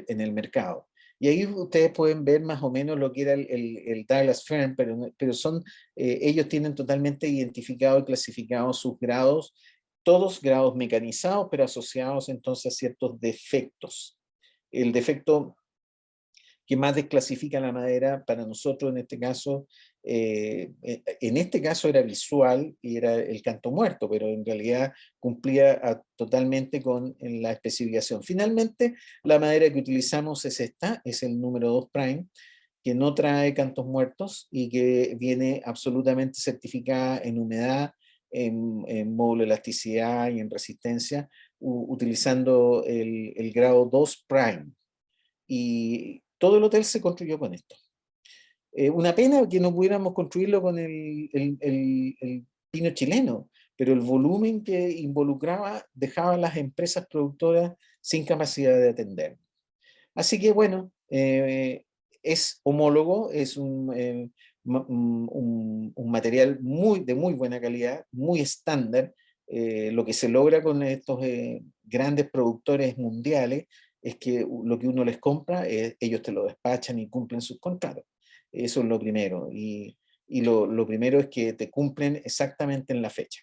el mercado. Y ahí ustedes pueden ver más o menos lo que era el Douglas Fir, pero ellos tienen totalmente identificado y clasificado sus grados, todos grados mecanizados, pero asociados entonces a ciertos defectos. El defecto que más desclasifica la madera para nosotros en este caso era visual y era el canto muerto, pero en realidad cumplía totalmente con la especificación. Finalmente, la madera que utilizamos es esta, es el número 2 Prime, que no trae cantos muertos y que viene absolutamente certificada en humedad, en módulo de elasticidad y en resistencia, utilizando el grado 2 Prime. Y todo el hotel se construyó con esto. Una pena que no pudiéramos construirlo con el pino chileno, pero el volumen que involucraba dejaba a las empresas productoras sin capacidad de atender. Así que bueno, es homólogo, es un material de muy buena calidad, muy estándar. Lo que se logra con estos grandes productores mundiales es que lo que uno les compra, ellos te lo despachan y cumplen sus contratos. Eso es lo primero. Y lo primero es que te cumplen exactamente en la fecha.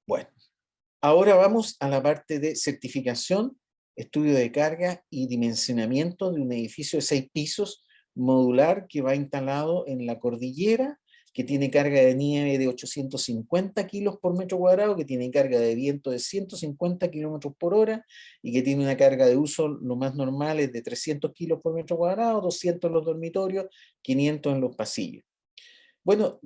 Bueno, ahora vamos a la parte de certificación, estudio de carga y dimensionamiento de un edificio de 6 pisos modular que va instalado en la cordillera, que tiene carga de nieve de 850 kilos por metro cuadrado, que tiene carga de viento de 150 kilómetros por hora y que tiene una carga de uso, lo más normal es de 300 kilos por metro cuadrado, 200 en los dormitorios, 500 en los pasillos. Bueno,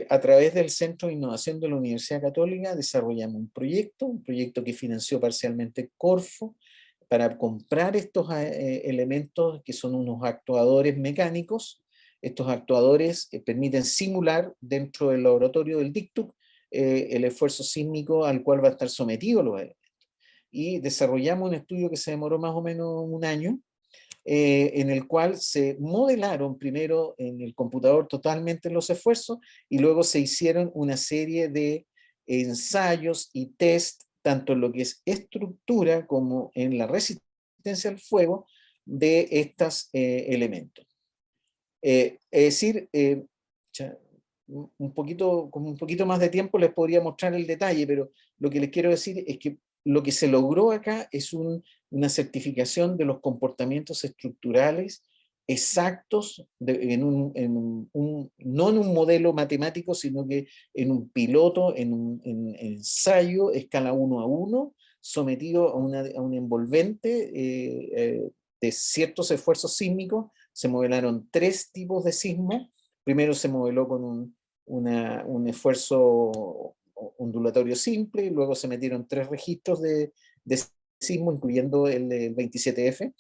a través del Centro de Innovación de la Universidad Católica desarrollamos un proyecto que financió parcialmente Corfo, para comprar estos elementos que son unos actuadores mecánicos. Estos actuadores permiten simular dentro del laboratorio del DICTUC el esfuerzo sísmico al cual va a estar sometido los elementos. Y desarrollamos un estudio que se demoró más o menos un año, en el cual se modelaron primero en el computador totalmente los esfuerzos y luego se hicieron una serie de ensayos y test, tanto en lo que es estructura como en la resistencia al fuego de estos elementos. Es decir, con un poquito más de tiempo les podría mostrar el detalle, pero lo que les quiero decir es que lo que se logró acá es una certificación de los comportamientos estructurales exactos no en un modelo matemático, sino que en un piloto, en un ensayo, escala 1 a 1, sometido a un envolvente de ciertos esfuerzos sísmicos. Se modelaron 3 tipos de sismos. Primero se modeló con un esfuerzo ondulatorio simple, luego se metieron 3 registros de sismo, incluyendo el 27F,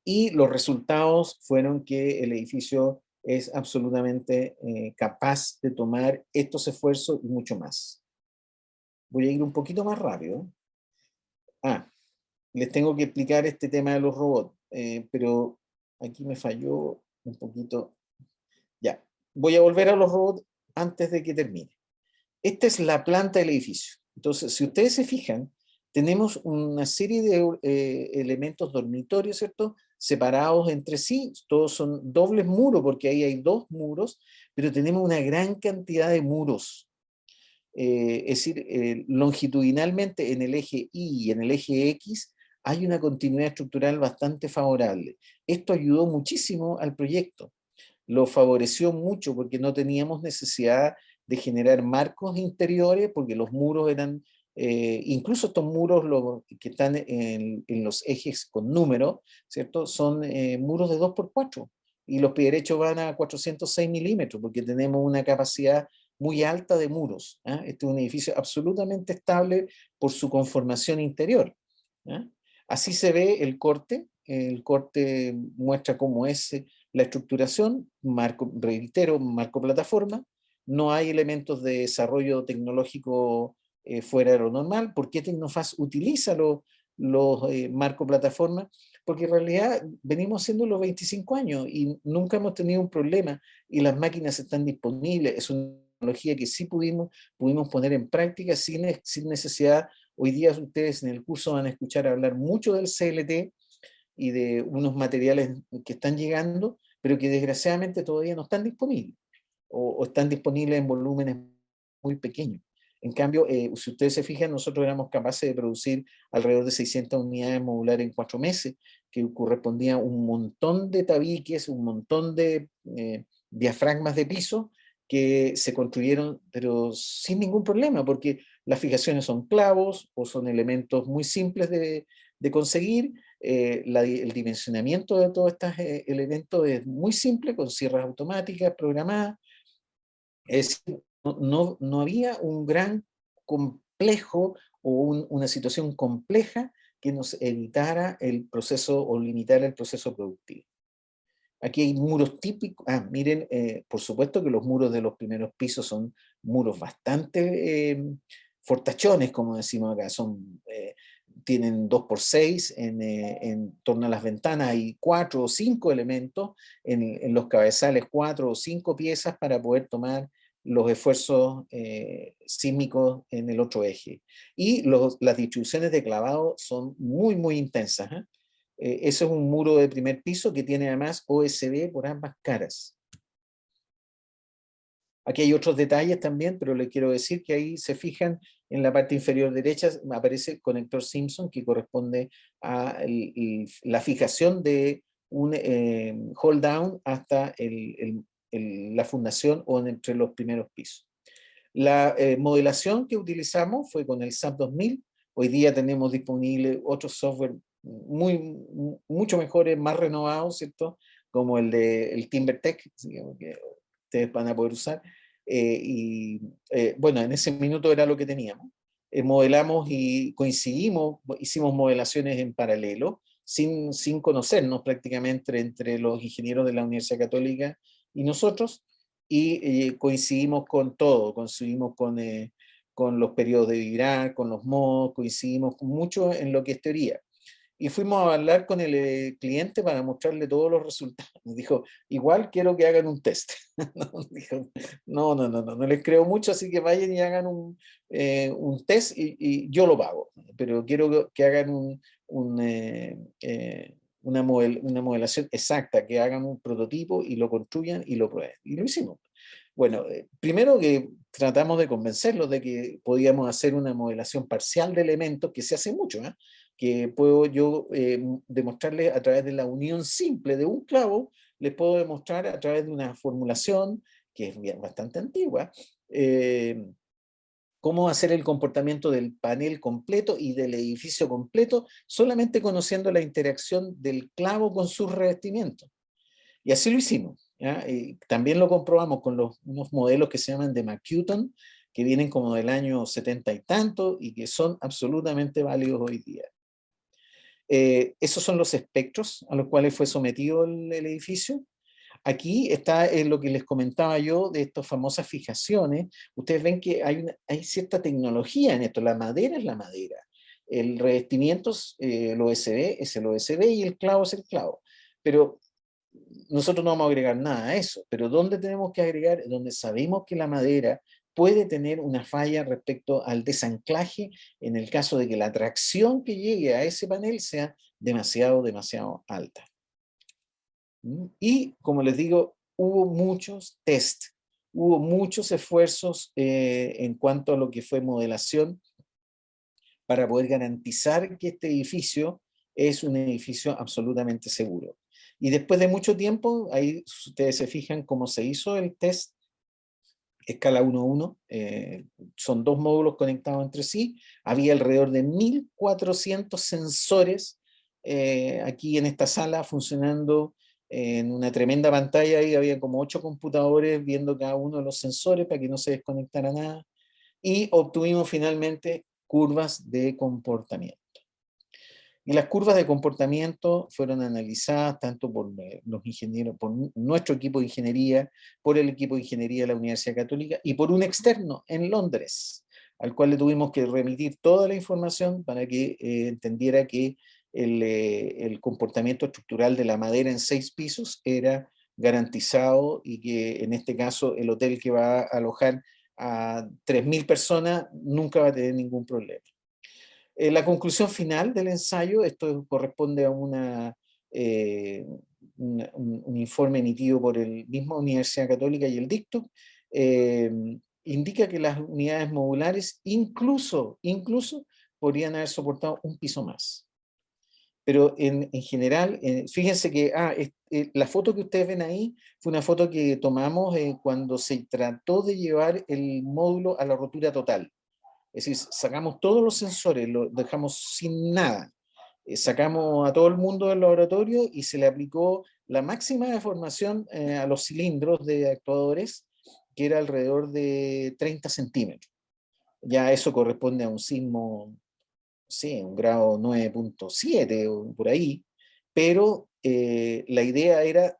y los resultados fueron que el edificio es absolutamente capaz de tomar estos esfuerzos y mucho más. Voy a ir un poquito más rápido. Les tengo que explicar este tema de los robots, pero aquí me falló un poquito. Ya, voy a volver a los robots antes de que termine. Esta es la planta del edificio. Entonces, si ustedes se fijan, tenemos una serie de elementos dormitorios, ¿cierto?, separados entre sí. Todos son dobles muros, porque ahí hay 2 muros, pero tenemos una gran cantidad de muros. Es decir, longitudinalmente en el eje Y y en el eje X hay una continuidad estructural bastante favorable. Esto ayudó muchísimo al proyecto. Lo favoreció mucho porque no teníamos necesidad de generar marcos interiores, porque los muros eran, incluso estos muros que están en los ejes con número, ¿cierto?, son muros de 2x4, y los pie derechos van a 406 milímetros, porque tenemos una capacidad muy alta de muros. Este es un edificio absolutamente estable por su conformación interior. Así se ve el corte muestra cómo es la estructuración, reitero, marco plataforma. No hay elementos de desarrollo tecnológico fuera de lo normal. ¿Por qué Tecnofast utiliza los marcos plataforma? Porque en realidad venimos haciendo los 25 años y nunca hemos tenido un problema, y las máquinas están disponibles. Es una tecnología que sí pudimos poner en práctica sin necesidad. Hoy día ustedes en el curso van a escuchar hablar mucho del CLT y de unos materiales que están llegando, pero que desgraciadamente todavía no están disponibles, o están disponibles en volúmenes muy pequeños. En cambio, si ustedes se fijan, nosotros éramos capaces de producir alrededor de 600 unidades modulares en 4 meses, que correspondía a un montón de tabiques, un montón de diafragmas de piso que se construyeron, pero sin ningún problema, porque las fijaciones son clavos o son elementos muy simples de conseguir. El dimensionamiento de todos estos elementos es muy simple, con sierras automáticas programadas. Es decir, no había un gran complejo o una situación compleja que nos evitara el proceso o limitara el proceso productivo. Aquí hay muros típicos. Miren, por supuesto que los muros de los primeros pisos son muros bastante fortachones, como decimos acá. Tienen 2x6, en torno a las ventanas hay 4 o 5 elementos, en los cabezales 4 o 5 piezas para poder tomar los esfuerzos sísmicos en el otro eje. Y las distribuciones de clavado son muy, muy intensas. Ese es un muro de primer piso que tiene además OSB por ambas caras. Aquí hay otros detalles también, pero les quiero decir que ahí se fijan en la parte inferior derecha, aparece el conector Simpson, que corresponde a la fijación de un hold down hasta la fundación o entre los primeros pisos. La modelación que utilizamos fue con el SAP 2000. Hoy día tenemos disponible otros software mucho mejores, más renovados, ¿cierto?, como el TimberTech, digamos, que ustedes van a poder usar. Bueno, en ese minuto era lo que teníamos. Modelamos y coincidimos, hicimos modelaciones en paralelo, sin conocernos prácticamente, entre los ingenieros de la Universidad Católica y nosotros, y coincidimos con todo, coincidimos con los periodos de vibrar, con los modos, coincidimos mucho en lo que es teoría. y fuimos a hablar con el cliente para mostrarle todos los resultados. Nos dijo, igual quiero que hagan un test. Dijo, no les creo mucho, así que vayan y hagan un test y yo lo pago. Pero quiero que hagan una modelación exacta, que hagan un prototipo y lo construyan y lo prueben. Y lo hicimos. Bueno, primero que tratamos de convencerlos de que podíamos hacer una modelación parcial de elementos, que se hace mucho, ¿eh? Que puedo yo demostrarles a través de la unión simple de un clavo, les puedo demostrar a través de una formulación que es bastante antigua, cómo hacer el comportamiento del panel completo y del edificio completo, solamente conociendo la interacción del clavo con sus revestimientos. Y así lo hicimos. ¿Ya? Y también lo comprobamos con unos modelos que se llaman de McCuton, que vienen como del año 70 y tanto, y que son absolutamente válidos hoy día. Esos son los espectros a los cuales fue sometido el edificio. Aquí está lo que les comentaba yo de estas famosas fijaciones. Ustedes ven que hay cierta tecnología en esto. La madera es la madera. El revestimiento, el OSB es el OSB y el clavo es el clavo. Pero nosotros no vamos a agregar nada a eso. Pero ¿dónde tenemos que agregar? Donde sabemos que la madera puede tener una falla respecto al desanclaje en el caso de que la tracción que llegue a ese panel sea demasiado alta. Y, como les digo, hubo muchos test, hubo muchos esfuerzos en cuanto a lo que fue modelación para poder garantizar que este edificio es un edificio absolutamente seguro. Y después de mucho tiempo, ahí ustedes se fijan cómo se hizo el test, escala 1:1, son 2 módulos conectados entre sí, había alrededor de 1400 sensores aquí en esta sala funcionando en una tremenda pantalla. Ahí había como 8 computadores viendo cada uno de los sensores para que no se desconectara nada, y obtuvimos finalmente curvas de comportamiento. Y las curvas de comportamiento fueron analizadas tanto por los ingenieros, por nuestro equipo de ingeniería, por el equipo de ingeniería de la Universidad Católica y por un externo en Londres, al cual le tuvimos que remitir toda la información para que entendiera que el comportamiento estructural de la madera en 6 pisos era garantizado, y que en este caso el hotel que va a alojar a 3000 personas nunca va a tener ningún problema. La conclusión final del ensayo, esto corresponde a un informe emitido por el mismo Universidad Católica y el DICTO, indica que las unidades modulares incluso podrían haber soportado un piso más. Pero en general, fíjense que la foto que ustedes ven ahí fue una foto que tomamos cuando se trató de llevar el módulo a la rotura total. Es decir, sacamos todos los sensores, los dejamos sin nada. Sacamos a todo el mundo del laboratorio y se le aplicó la máxima deformación a los cilindros de actuadores, que era alrededor de 30 centímetros. Ya eso corresponde a un sismo, sí, un grado 9.7 o por ahí, pero la idea era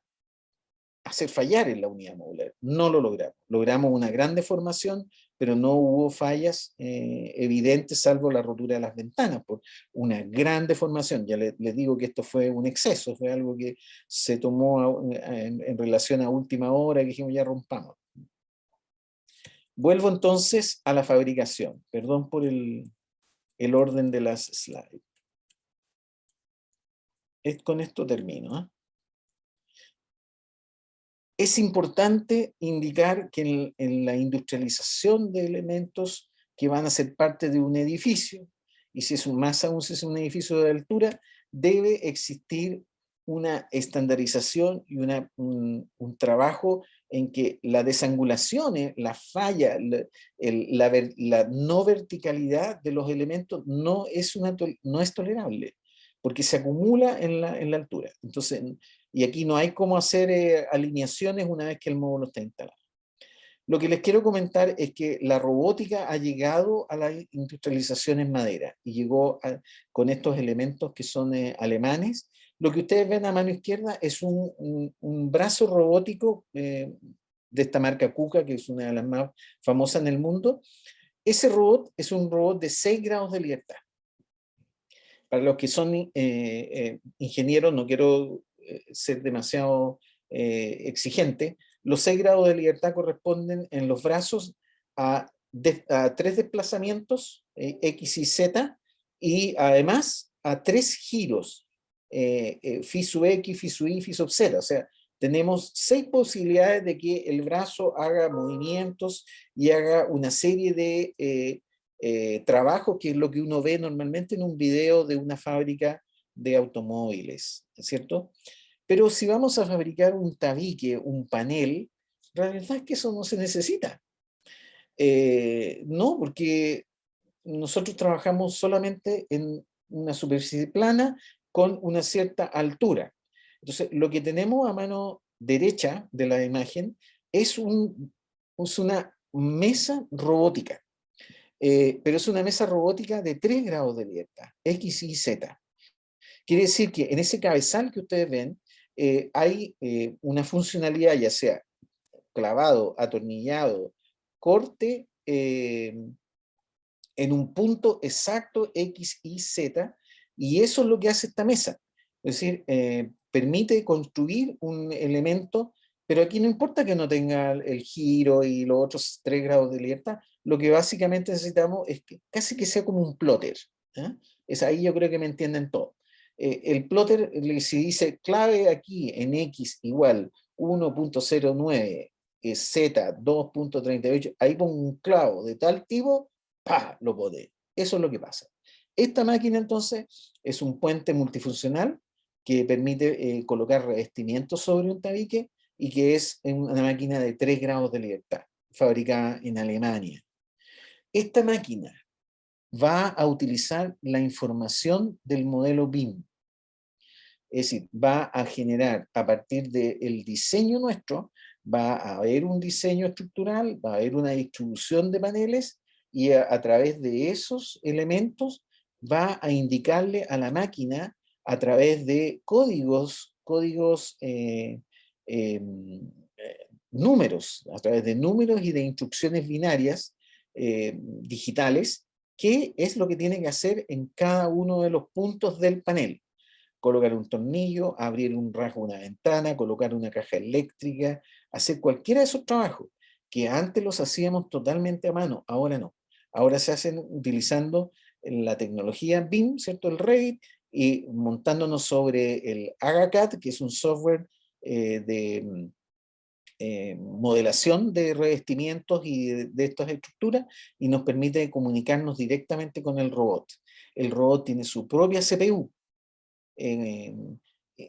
hacer fallar en la unidad modular. No lo logramos. Logramos una gran deformación, pero no hubo fallas evidentes, salvo la rotura de las ventanas, por una gran deformación. Ya les digo que esto fue un exceso, fue algo que se tomó en relación a última hora, que dijimos ya rompamos. Vuelvo entonces a la fabricación. Perdón por el orden de las slides. Con esto termino, ¿eh? Es importante indicar que en la industrialización de elementos que van a ser parte de un edificio, y si es más aún si es un edificio de altura, debe existir una estandarización y un trabajo en que la desangulación, la falla, la no verticalidad de los elementos no es tolerable, porque se acumula en la altura. Entonces, y aquí no hay cómo hacer alineaciones una vez que el módulo está instalado. Lo que les quiero comentar es que la robótica ha llegado a la industrialización en madera y llegó con estos elementos que son alemanes. Lo que ustedes ven a mano izquierda es un brazo robótico de esta marca KUKA, que es una de las más famosas en el mundo. Ese robot es un robot de 6 grados de libertad. Para los que son ingenieros, no quiero ser demasiado exigente, los 6 grados de libertad corresponden en los brazos a 3 desplazamientos, X y Z, y además a 3 giros, phi sub X, phi sub Y, phi sub Z. O sea, tenemos 6 posibilidades de que el brazo haga movimientos y haga una serie de trabajos, que es lo que uno ve normalmente en un video de una fábrica de automóviles, ¿cierto? Pero si vamos a fabricar un tabique, un panel, la verdad es que eso no se necesita. No, porque nosotros trabajamos solamente en una superficie plana con una cierta altura. Entonces, lo que tenemos a mano derecha de la imagen es una mesa robótica. Pero es una mesa robótica de 3 grados de libertad, X, Y, Z. Quiere decir que en ese cabezal que ustedes ven, hay una funcionalidad, ya sea clavado, atornillado, corte, en un punto exacto X, Y, Z, y eso es lo que hace esta mesa. Es decir, permite construir un elemento, pero aquí no importa que no tenga el giro y los otros 3 grados de libertad, lo que básicamente necesitamos es que casi que sea como un plotter. Es ahí, yo creo que me entienden todo. El plotter, si dice clave aquí en X igual 1.09, Z 2.38, ahí pongo un clavo de tal tipo, ¡pah!, lo podé. Eso es lo que pasa. Esta máquina entonces es un puente multifuncional que permite colocar revestimientos sobre un tabique, y que es una máquina de 3 grados de libertad, fabricada en Alemania. Esta máquina va a utilizar la información del modelo BIM. Es decir, va a generar a partir del diseño nuestro, va a haber un diseño estructural, va a haber una distribución de paneles, y a través de esos elementos va a indicarle a la máquina a través de códigos, números, a través de números y de instrucciones binarias digitales, qué es lo que tiene que hacer en cada uno de los puntos del panel. Colocar un tornillo, abrir un rasgo, una ventana, colocar una caja eléctrica, hacer cualquiera de esos trabajos que antes los hacíamos totalmente a mano, ahora no. Ahora se hacen utilizando la tecnología BIM, ¿cierto? El Revit, y montándonos sobre el AgaCAD, que es un software de modelación de revestimientos y de estas estructuras, y nos permite comunicarnos directamente con el robot. El robot tiene su propia CPU.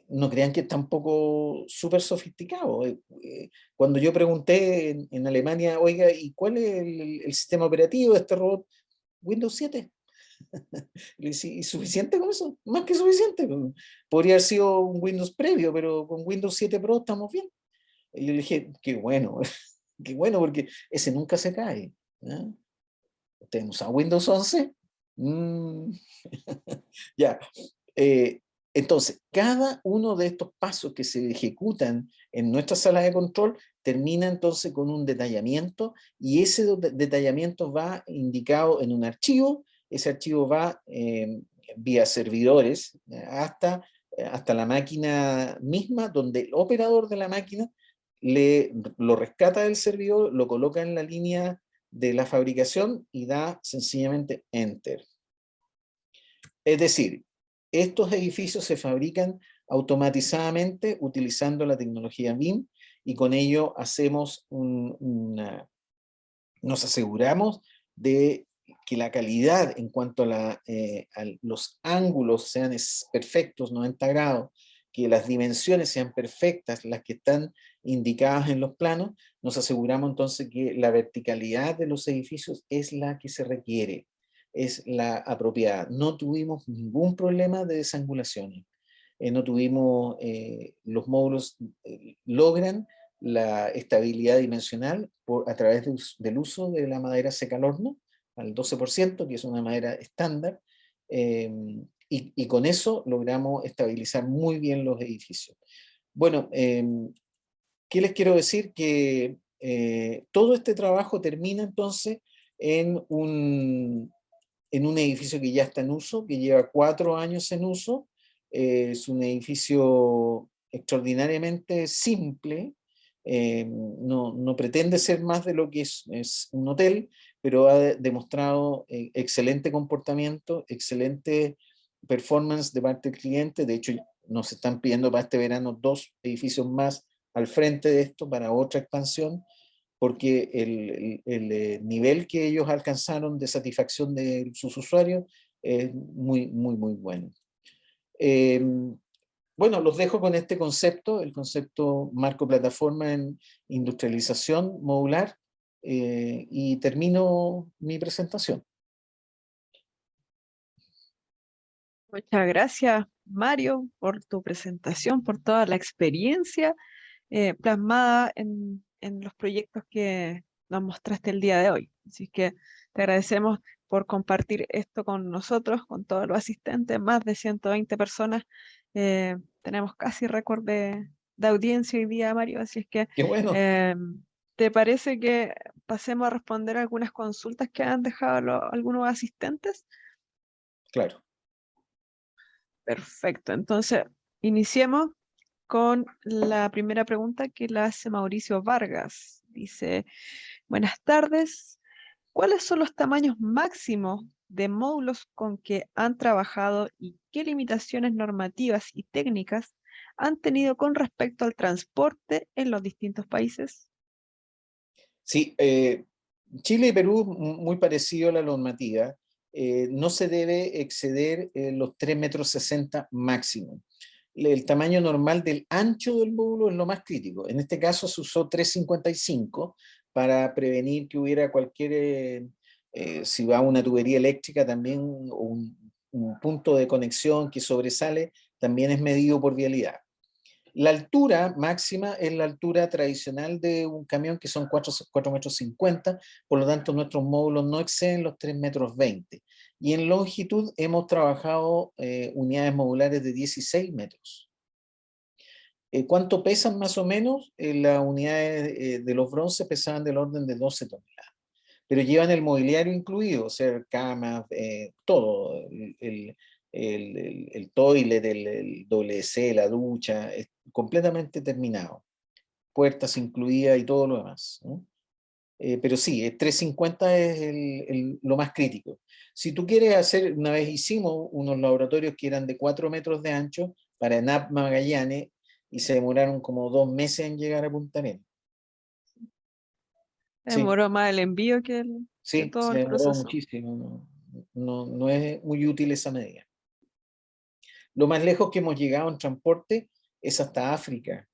No crean que es tampoco súper sofisticado. Cuando yo pregunté en Alemania, oiga, ¿y cuál es el sistema operativo de este robot? Windows 7. Le dije, ¿y suficiente con eso? Más que suficiente. Podría haber sido un Windows previo, pero con Windows 7 Pro estamos bien. Y yo le dije, qué bueno, qué bueno, porque ese nunca se cae. ¿Ustedes usan Windows 11? Ya. Entonces, cada uno de estos pasos que se ejecutan en nuestra sala de control termina entonces con un detallamiento, y ese detallamiento va indicado en un archivo. Ese archivo va vía servidores hasta la máquina misma, donde el operador de la máquina lo rescata del servidor, lo coloca en la línea de la fabricación y da sencillamente Enter. Es decir, estos edificios se fabrican automatizadamente utilizando la tecnología BIM, y con ello nos aseguramos de que la calidad en cuanto a los ángulos sean perfectos, 90 grados, que las dimensiones sean perfectas, las que están indicadas en los planos. Nos aseguramos entonces que la verticalidad de los edificios es la que se requiere, es la apropiada. No tuvimos ningún problema de desangulaciones. No tuvimos, los módulos logran la estabilidad dimensional a través del uso de la madera seca al horno, al 12%, que es una madera estándar, y con eso logramos estabilizar muy bien los edificios. Bueno, ¿qué les quiero decir? Que todo este trabajo termina entonces en en un edificio que ya está en uso, que lleva 4 años en uso. Es un edificio extraordinariamente simple, no pretende ser más de lo que es un hotel, pero ha demostrado excelente comportamiento, excelente performance de parte del cliente. De hecho, nos están pidiendo para este verano 2 edificios más al frente de esto para otra expansión, porque el nivel que ellos alcanzaron de satisfacción de sus usuarios es muy, muy, muy bueno. Bueno, los dejo con este concepto, el concepto marco plataforma en industrialización modular, y termino mi presentación. Muchas gracias, Mario, por tu presentación, por toda la experiencia plasmada en los proyectos que nos mostraste el día de hoy. Así que te agradecemos por compartir esto con nosotros, con todos los asistentes, más de 120 personas. Tenemos casi récord de audiencia hoy día, Mario, así es que Qué bueno. ¿te parece que pasemos a responder algunas consultas que han dejado algunos asistentes? Claro. Perfecto, entonces iniciemos con la primera pregunta que la hace Mauricio Vargas. Dice, buenas tardes, ¿cuáles son los tamaños máximos de módulos con que han trabajado y qué limitaciones normativas y técnicas han tenido con respecto al transporte en los distintos países? Sí, Chile y Perú, muy parecido a la normativa, no se debe exceder los 3,60 m máximo. El tamaño normal del ancho del módulo es lo más crítico. En este caso se usó 3,55 para prevenir que hubiera cualquier, si va una tubería eléctrica también, un punto de conexión que sobresale, también es medido por vialidad. La altura máxima es la altura tradicional de un camión, que son 4,50 m, por lo tanto nuestros módulos no exceden los 3,20 m. Y en longitud hemos trabajado unidades modulares de 16 metros. ¿Cuánto pesan más o menos? Las unidades de los bronces pesaban del orden de 12 toneladas. Pero llevan el mobiliario incluido, o sea, camas, todo, el toilet, el WC, la ducha, es completamente terminado. Puertas incluidas y todo lo demás, ¿no? Pero sí, 350 es lo más crítico. Si tú quieres hacer, una vez hicimos unos laboratorios que eran de 4 metros de ancho para ENAP Magallanes y se demoraron como 2 meses en llegar a Punta Arenas. Sí, Demoró más el envío que sí, todo se el demoró proceso. muchísimo. No es muy útil esa medida. Lo más lejos que hemos llegado en transporte es hasta África.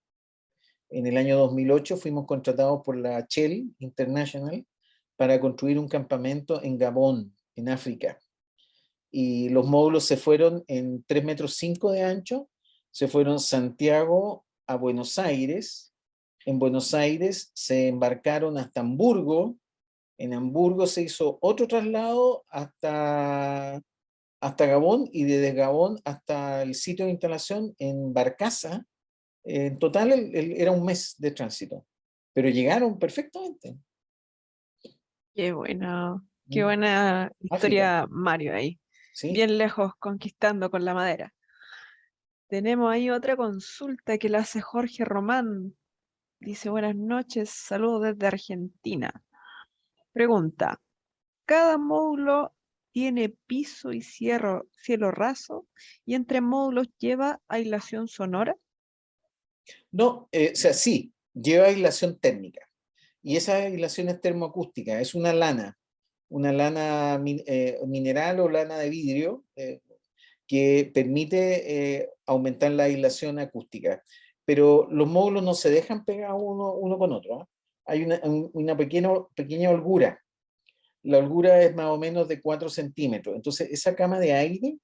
En el año 2008 fuimos contratados por la Shell International para construir un campamento en Gabón, en África. Y los módulos se fueron en 3,5 m de ancho, se fueron Santiago a Buenos Aires. En Buenos Aires se embarcaron hasta Hamburgo. En Hamburgo se hizo otro traslado hasta Gabón, y desde Gabón hasta el sitio de instalación en barcaza. En total era un mes de tránsito, pero llegaron perfectamente. Qué buena África, historia, Mario, ahí. ¿sí? Bien lejos, conquistando con la madera. Tenemos ahí otra consulta que la hace Jorge Román. Dice, buenas noches, saludos desde Argentina. Pregunta, ¿cada módulo tiene piso y cielo raso y entre módulos lleva aislación sonora? No, o sea, sí, lleva aislación térmica. Y esa aislación es termoacústica, es una lana mineral o lana de vidrio, que permite aumentar la aislación acústica. Pero los módulos no se dejan pegar uno con otro, ¿eh? Hay una pequeña holgura. La holgura es más o menos de 4 centímetros. Entonces, esa cama de aire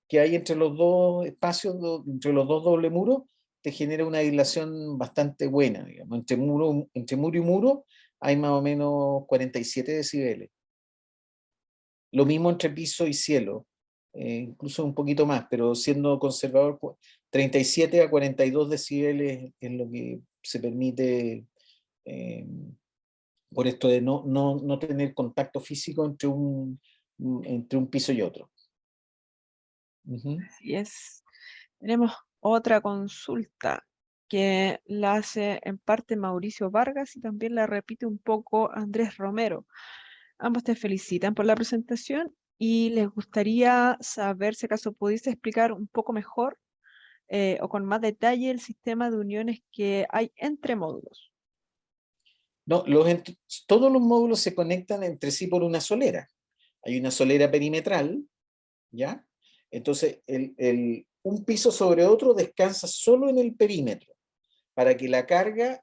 que hay entre los dos espacios, entre los dos doble muros, te genera una aislación bastante buena, digamos. Entre muro y muro hay más o menos 47 decibeles. Lo mismo entre piso y cielo, incluso un poquito más, pero siendo conservador, 37 a 42 decibeles es lo que se permite, por esto de no tener contacto físico entre un entre un piso y otro. Ujú. Así es. Tenemos otra consulta que la hace en parte Mauricio Vargas y también la repite un poco Andrés Romero. Ambos te felicitan por la presentación y les gustaría saber si acaso pudiese explicar un poco mejor o con más detalle el sistema de uniones que hay entre módulos. No, todos los módulos se conectan entre sí por una solera. Hay una solera perimetral, ¿ya? Entonces, un piso sobre otro descansa solo en el perímetro, para que la carga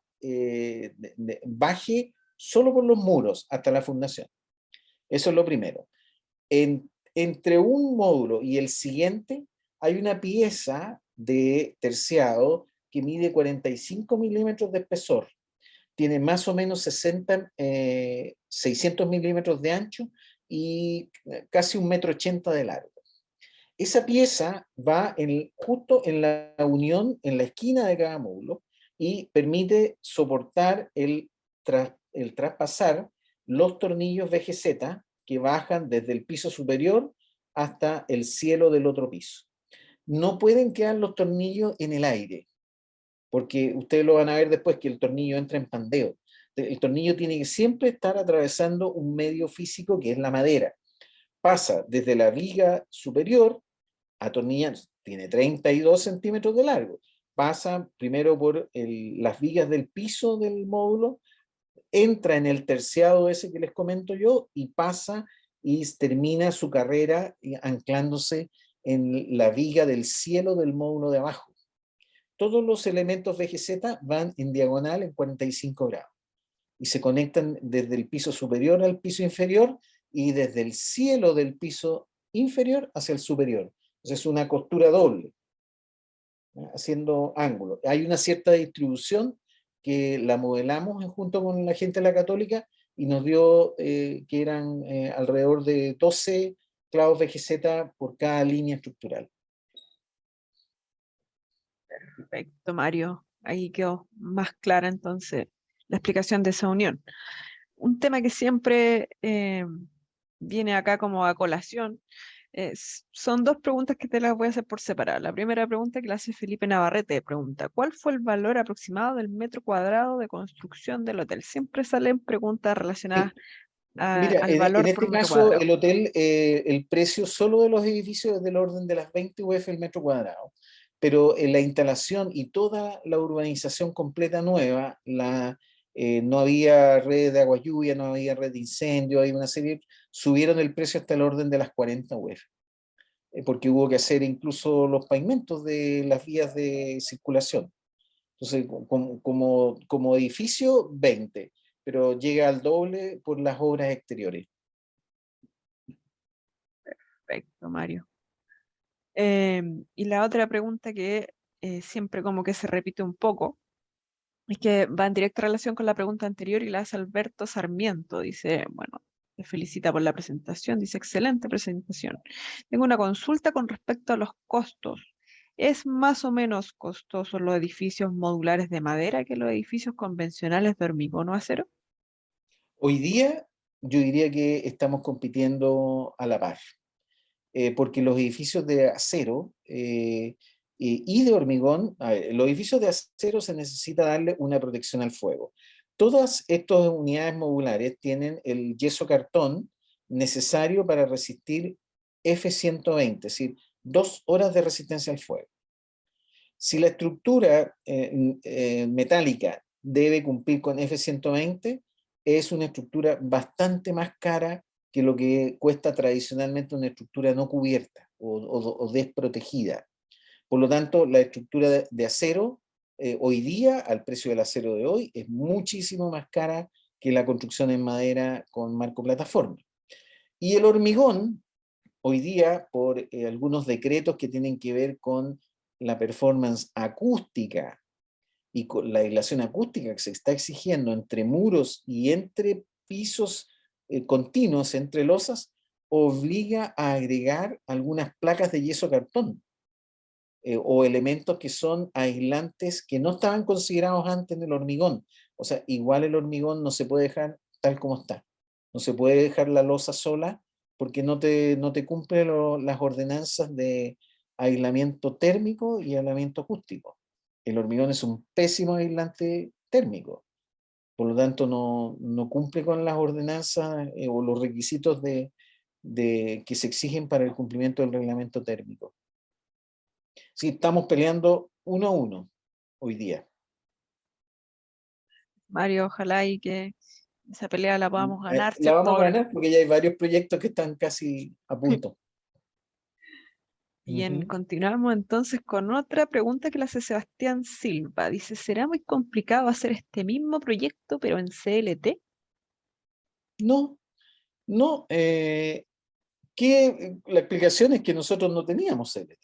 baje solo por los muros hasta la fundación. Eso es lo primero. Entre un módulo y el siguiente hay una pieza de terciado que mide 45 milímetros de espesor. Tiene más o menos 600 milímetros de ancho y casi 1,80 m de largo. Esa pieza va justo en la unión, en la esquina de cada módulo, y permite soportar el traspasar los tornillos VGZ que bajan desde el piso superior hasta el cielo del otro piso. No pueden quedar los tornillos en el aire, porque ustedes lo van a ver después que el tornillo entra en pandeo. El tornillo tiene que siempre estar atravesando un medio físico que es la madera. Pasa desde la viga superior, atornilla, tiene 32 centímetros de largo. Pasa primero por las vigas del piso del módulo, entra en el terciado ese que les comento yo y pasa y termina su carrera anclándose en la viga del cielo del módulo de abajo. Todos los elementos VGZ van en diagonal en 45 grados y se conectan desde el piso superior al piso inferior y desde el cielo del piso inferior hacia el superior. Entonces es una costura doble, haciendo ángulos. Hay una cierta distribución que la modelamos junto con la gente de la Católica y nos dio que eran alrededor de 12 clavos VGZ por cada línea estructural. Perfecto, Mario. Ahí quedó más clara entonces la explicación de esa unión. Un tema que siempre viene acá como a colación son dos preguntas que te las voy a hacer por separado. La primera pregunta que la hace Felipe Navarrete pregunta: ¿cuál fue el valor aproximado del metro cuadrado de construcción del hotel? Siempre salen preguntas relacionadas Mira, al en valor por este metro caso, cuadrado. el hotel, el precio solo de los edificios es del orden de las 20 UF el metro cuadrado, pero en la instalación y toda la urbanización completa nueva, no había red de agua lluvia, no había red de incendio, hay una serie, subieron el precio hasta el orden de las 40 UF, porque hubo que hacer incluso los pavimentos de las vías de circulación. Entonces, como edificio, 20, pero llega al doble por las obras exteriores. Perfecto, Mario. Y la otra pregunta que siempre como que se repite un poco, es que va en directa relación con la pregunta anterior y la hace Alberto Sarmiento. Dice, bueno, te felicita por la presentación, dice, excelente presentación. Tengo una consulta con respecto a los costos. ¿Es más o menos costoso los edificios modulares de madera que los edificios convencionales de hormigón o acero? Hoy día yo diría que estamos compitiendo a la par, porque los edificios de acero y de hormigón, los edificios de acero se necesita darle una protección al fuego. Todas estas unidades modulares tienen el yeso cartón necesario para resistir F120, es decir, 2 horas de resistencia al fuego. Si la estructura metálica debe cumplir con F120, es una estructura bastante más cara que lo que cuesta tradicionalmente una estructura no cubierta o desprotegida. Por lo tanto, la estructura de acero hoy día, al precio del acero de hoy, es muchísimo más cara que la construcción en madera con marco plataforma. Y el hormigón, hoy día, por algunos decretos que tienen que ver con la performance acústica y con la aislación acústica que se está exigiendo entre muros y entre pisos continuos, entre losas, obliga a agregar algunas placas de yeso cartón o elementos que son aislantes que no estaban considerados antes en el hormigón. O sea, igual el hormigón no se puede dejar tal como está. No se puede dejar la losa sola porque no te cumple las ordenanzas de aislamiento térmico y aislamiento acústico. El hormigón es un pésimo aislante térmico, por lo tanto no cumple con las ordenanzas o los requisitos que se exigen para el cumplimiento del reglamento térmico. Sí, estamos peleando 1-1 hoy día. Mario, ojalá y que esa pelea la podamos ganar, La ¿cierto? vamos a ganar porque ya hay varios proyectos que están casi a punto. Bien, continuamos entonces con otra pregunta que la hace Sebastián Silva. Dice, ¿será muy complicado hacer este mismo proyecto pero en CLT? No, no. La explicación es que nosotros no teníamos CLT.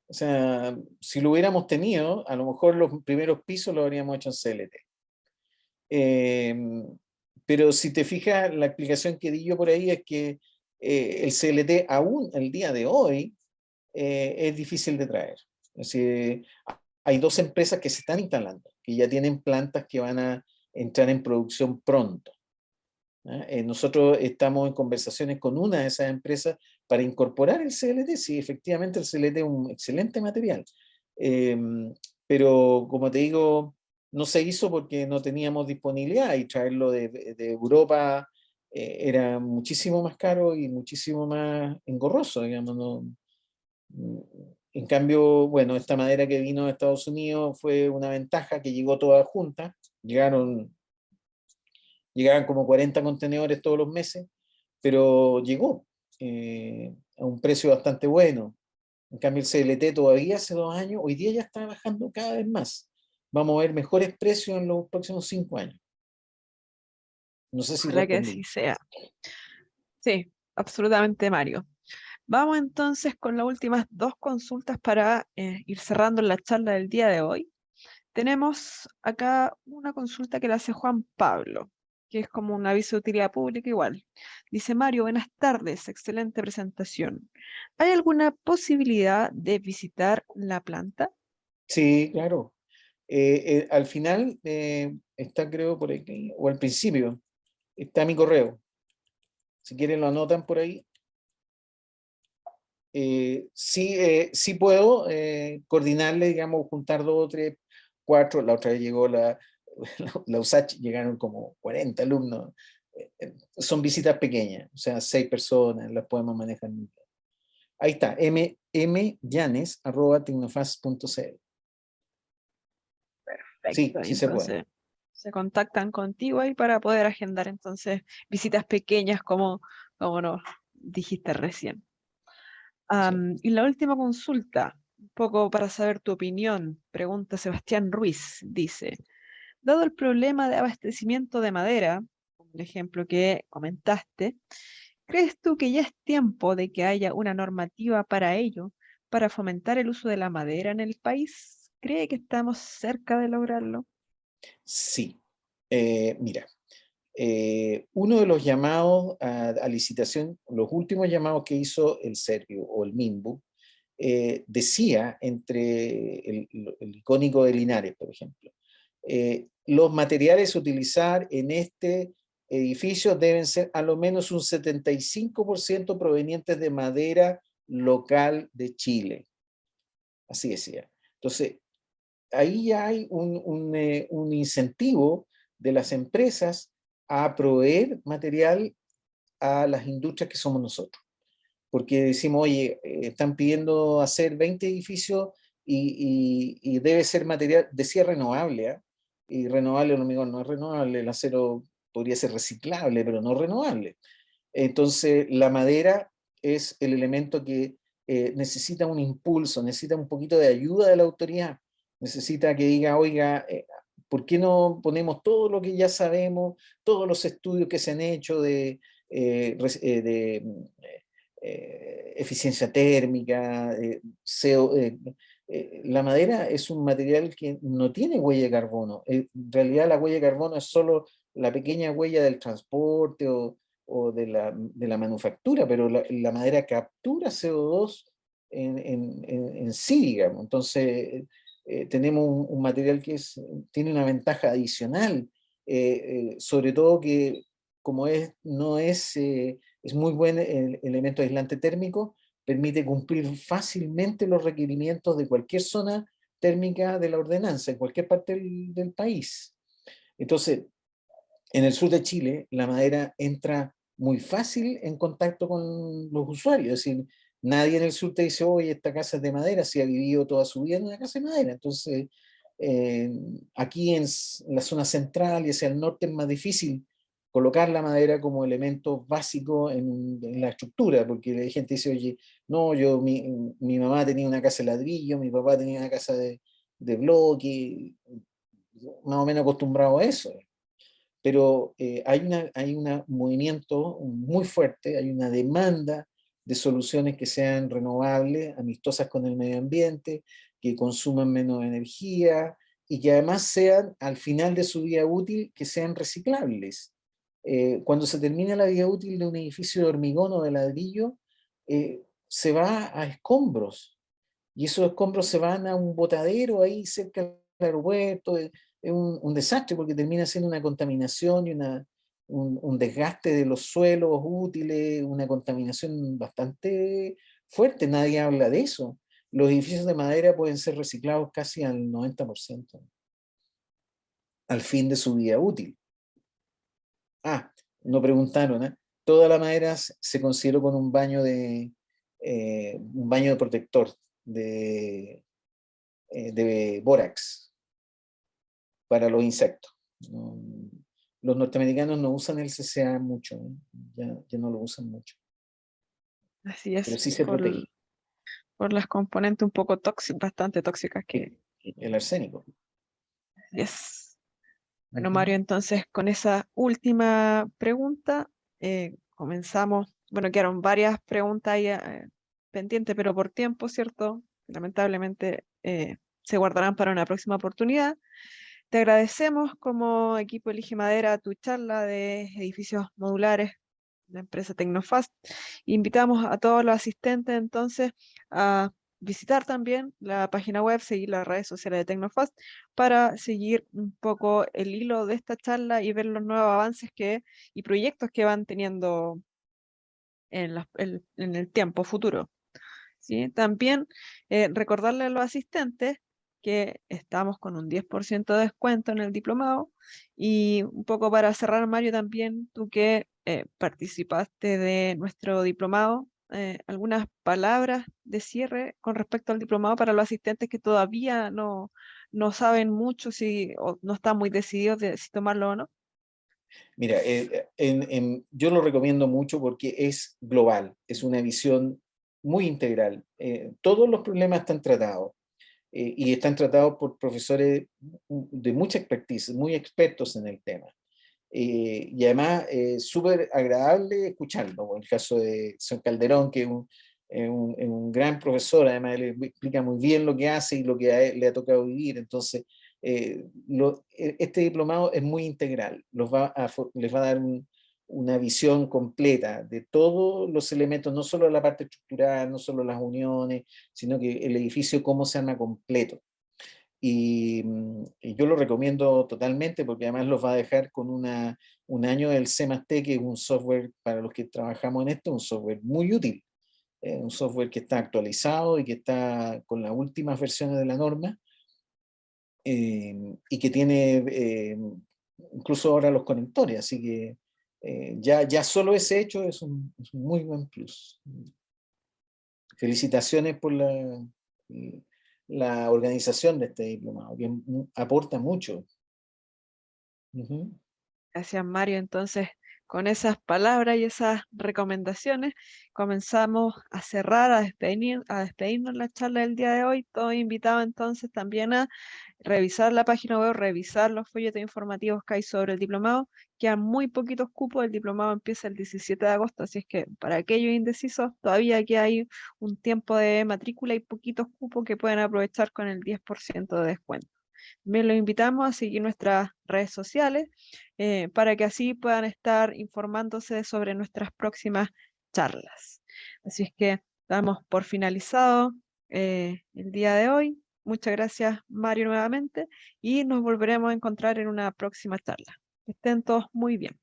O sea, si lo hubiéramos tenido, a lo mejor los primeros pisos lo habríamos hecho en CLT. Pero si te fijas, la explicación que di yo por ahí es que el CLT aún el día de hoy es difícil de traer. Es decir, hay 2 empresas que se están instalando, que ya tienen plantas que van a entrar en producción pronto. Nosotros estamos en conversaciones con una de esas empresas para incorporar el CLT. Sí, efectivamente el CLT es un excelente material. Pero como te digo, no se hizo porque no teníamos disponibilidad y traerlo de Europa era muchísimo más caro y muchísimo más engorroso, digamos. En cambio, bueno, esta madera que vino de Estados Unidos fue una ventaja que llegó toda junta. Llegaban como 40 contenedores todos los meses, pero llegó a un precio bastante bueno. En cambio, el CLT todavía hace 2 años, hoy día ya está bajando cada vez más. Vamos a ver mejores precios en los próximos 5 años. No sé si Ojalá que respondí. así sea. Sí, absolutamente, Mario. Vamos entonces con las últimas 2 consultas para ir cerrando la charla del día de hoy. Tenemos acá una consulta que la hace Juan Pablo, que es como un aviso de utilidad pública igual. Dice, Mario, buenas tardes, excelente presentación. ¿Hay alguna posibilidad de visitar la planta? Sí, claro. Al final está, creo, por aquí, o al principio, está mi correo. Si quieren lo anotan por ahí. Sí puedo coordinarle, digamos, juntar 2, 3, 4. La otra vez llegó la USACH, llegaron como 40 alumnos. Son visitas pequeñas, o sea, 6 personas, las podemos manejar. Ahí está, myanes@tecnofast.cl. Sí, Perfecto, sí se puede. entonces se contactan contigo ahí para poder agendar entonces visitas pequeñas como nos dijiste recién. Y la última consulta, un poco para saber tu opinión, pregunta Sebastián Ruiz, dice, dado el problema de abastecimiento de madera, como el ejemplo que comentaste, ¿crees tú que ya es tiempo de que haya una normativa para ello, para fomentar el uso de la madera en el país? ¿Cree que estamos cerca de lograrlo? Sí. Mira, uno de los llamados a licitación, los últimos llamados que hizo el Servio o el MIMBU, decía entre el icónico de Linares, por ejemplo, los materiales a utilizar en este edificio deben ser a lo menos un 75% provenientes de madera local de Chile. Así decía. Entonces, ahí ya hay un incentivo de las empresas a proveer material a las industrias que somos nosotros. Porque decimos, oye, están pidiendo hacer 20 edificios y debe ser material, decía renovable, ¿eh? Y renovable, el hormigón no es renovable, el acero podría ser reciclable, pero no renovable. Entonces, la madera es el elemento que necesita un impulso, necesita un poquito de ayuda de la autoridad, necesita que diga, oiga, ¿por qué no ponemos todo lo que ya sabemos, todos los estudios que se han hecho de eficiencia térmica, la madera es un material que no tiene huella de carbono. En realidad la huella de carbono es solo la pequeña huella del transporte o de la manufactura, pero la madera captura CO2 en sí, digamos. Entonces, tenemos un material que tiene una ventaja adicional, sobre todo que como no es Es muy buen elemento aislante térmico, permite cumplir fácilmente los requerimientos de cualquier zona térmica de la ordenanza, en cualquier parte del país. Entonces, en el sur de Chile, la madera entra muy fácil en contacto con los usuarios. Es decir, nadie en el sur te dice, oye, esta casa es de madera, si ha vivido toda su vida en una casa de madera. Entonces, aquí en la zona central y hacia el norte es más difícil colocar la madera como elemento básico en la estructura, porque la gente dice, oye, no, mi mamá tenía una casa de ladrillo, mi papá tenía una casa de bloque, más o menos acostumbrado a eso. Pero hay un movimiento muy fuerte, hay una demanda de soluciones que sean renovables, amistosas con el medio ambiente, que consuman menos energía y que además sean, al final de su vida útil, que sean reciclables. Cuando se termina la vida útil de un edificio de hormigón o de ladrillo, se va a escombros, y esos escombros se van a un botadero ahí cerca del aeropuerto. Es un desastre porque termina siendo una contaminación y un desgaste de los suelos útiles, una contaminación bastante fuerte. Nadie habla de eso. Los edificios de madera pueden ser reciclados casi al 90% al fin de su vida útil. No preguntaron, ¿eh? Toda la madera se consideró con un baño de protector de bórax para los insectos. Los norteamericanos no usan el CCA mucho, ya no lo usan mucho. Así Pero es, sí se protege. por las componentes un poco tóxicas, bastante tóxicas que El arsénico. es. Bueno, Mario, entonces con esa última pregunta comenzamos. Bueno, quedaron varias preguntas ahí pendientes, pero por tiempo, ¿cierto? Lamentablemente se guardarán para una próxima oportunidad. Te agradecemos como equipo Elige Madera tu charla de edificios modulares de la empresa Tecnofast. Invitamos a todos los asistentes entonces a visitar también la página web, seguir las redes sociales de Tecnofast para seguir un poco el hilo de esta charla y ver los nuevos avances y proyectos que van teniendo en el tiempo futuro. ¿Sí? También recordarle a los asistentes que estamos con un 10% de descuento en el diplomado, y un poco para cerrar, Mario, también tú que participaste de nuestro diplomado, algunas palabras de cierre con respecto al diplomado para los asistentes que todavía no saben mucho o no están muy decididos de si tomarlo o no. Mira, yo lo recomiendo mucho porque es global, es una visión muy integral. Todos los problemas están tratados y están tratados por profesores de mucha expertise, muy expertos en el tema. Y además súper agradable escucharlo. En el caso de Señor Calderón, que es un gran profesor, además le explica muy bien lo que hace y lo que le ha tocado vivir. Entonces, este diplomado es muy integral, les va a dar una visión completa de todos los elementos, no solo la parte estructural, no solo las uniones, sino que el edificio cómo se arma completo. Y yo lo recomiendo totalmente porque además los va a dejar con un año del C+T, que es un software para los que trabajamos en esto, un software muy útil, un software que está actualizado y que está con las últimas versiones de la norma, y que tiene incluso ahora los conectores, así que ya solo ese hecho es un muy buen plus. Felicitaciones por la organización de este diplomado, que aporta mucho. Gracias, Mario. Entonces, con esas palabras y esas recomendaciones, comenzamos a cerrar, a despedirnos la charla del día de hoy. Todos invitados entonces también a revisar la página web, revisar los folletos informativos que hay sobre el diplomado. Quedan muy poquitos cupos, el diplomado empieza el 17 de agosto, así es que para aquellos indecisos todavía aquí hay un tiempo de matrícula y poquitos cupos que pueden aprovechar con el 10% de descuento. También los invitamos a seguir nuestras redes sociales para que así puedan estar informándose sobre nuestras próximas charlas. Así es que damos por finalizado el día de hoy. Muchas gracias, Mario, nuevamente, y nos volveremos a encontrar en una próxima charla. Que estén todos muy bien.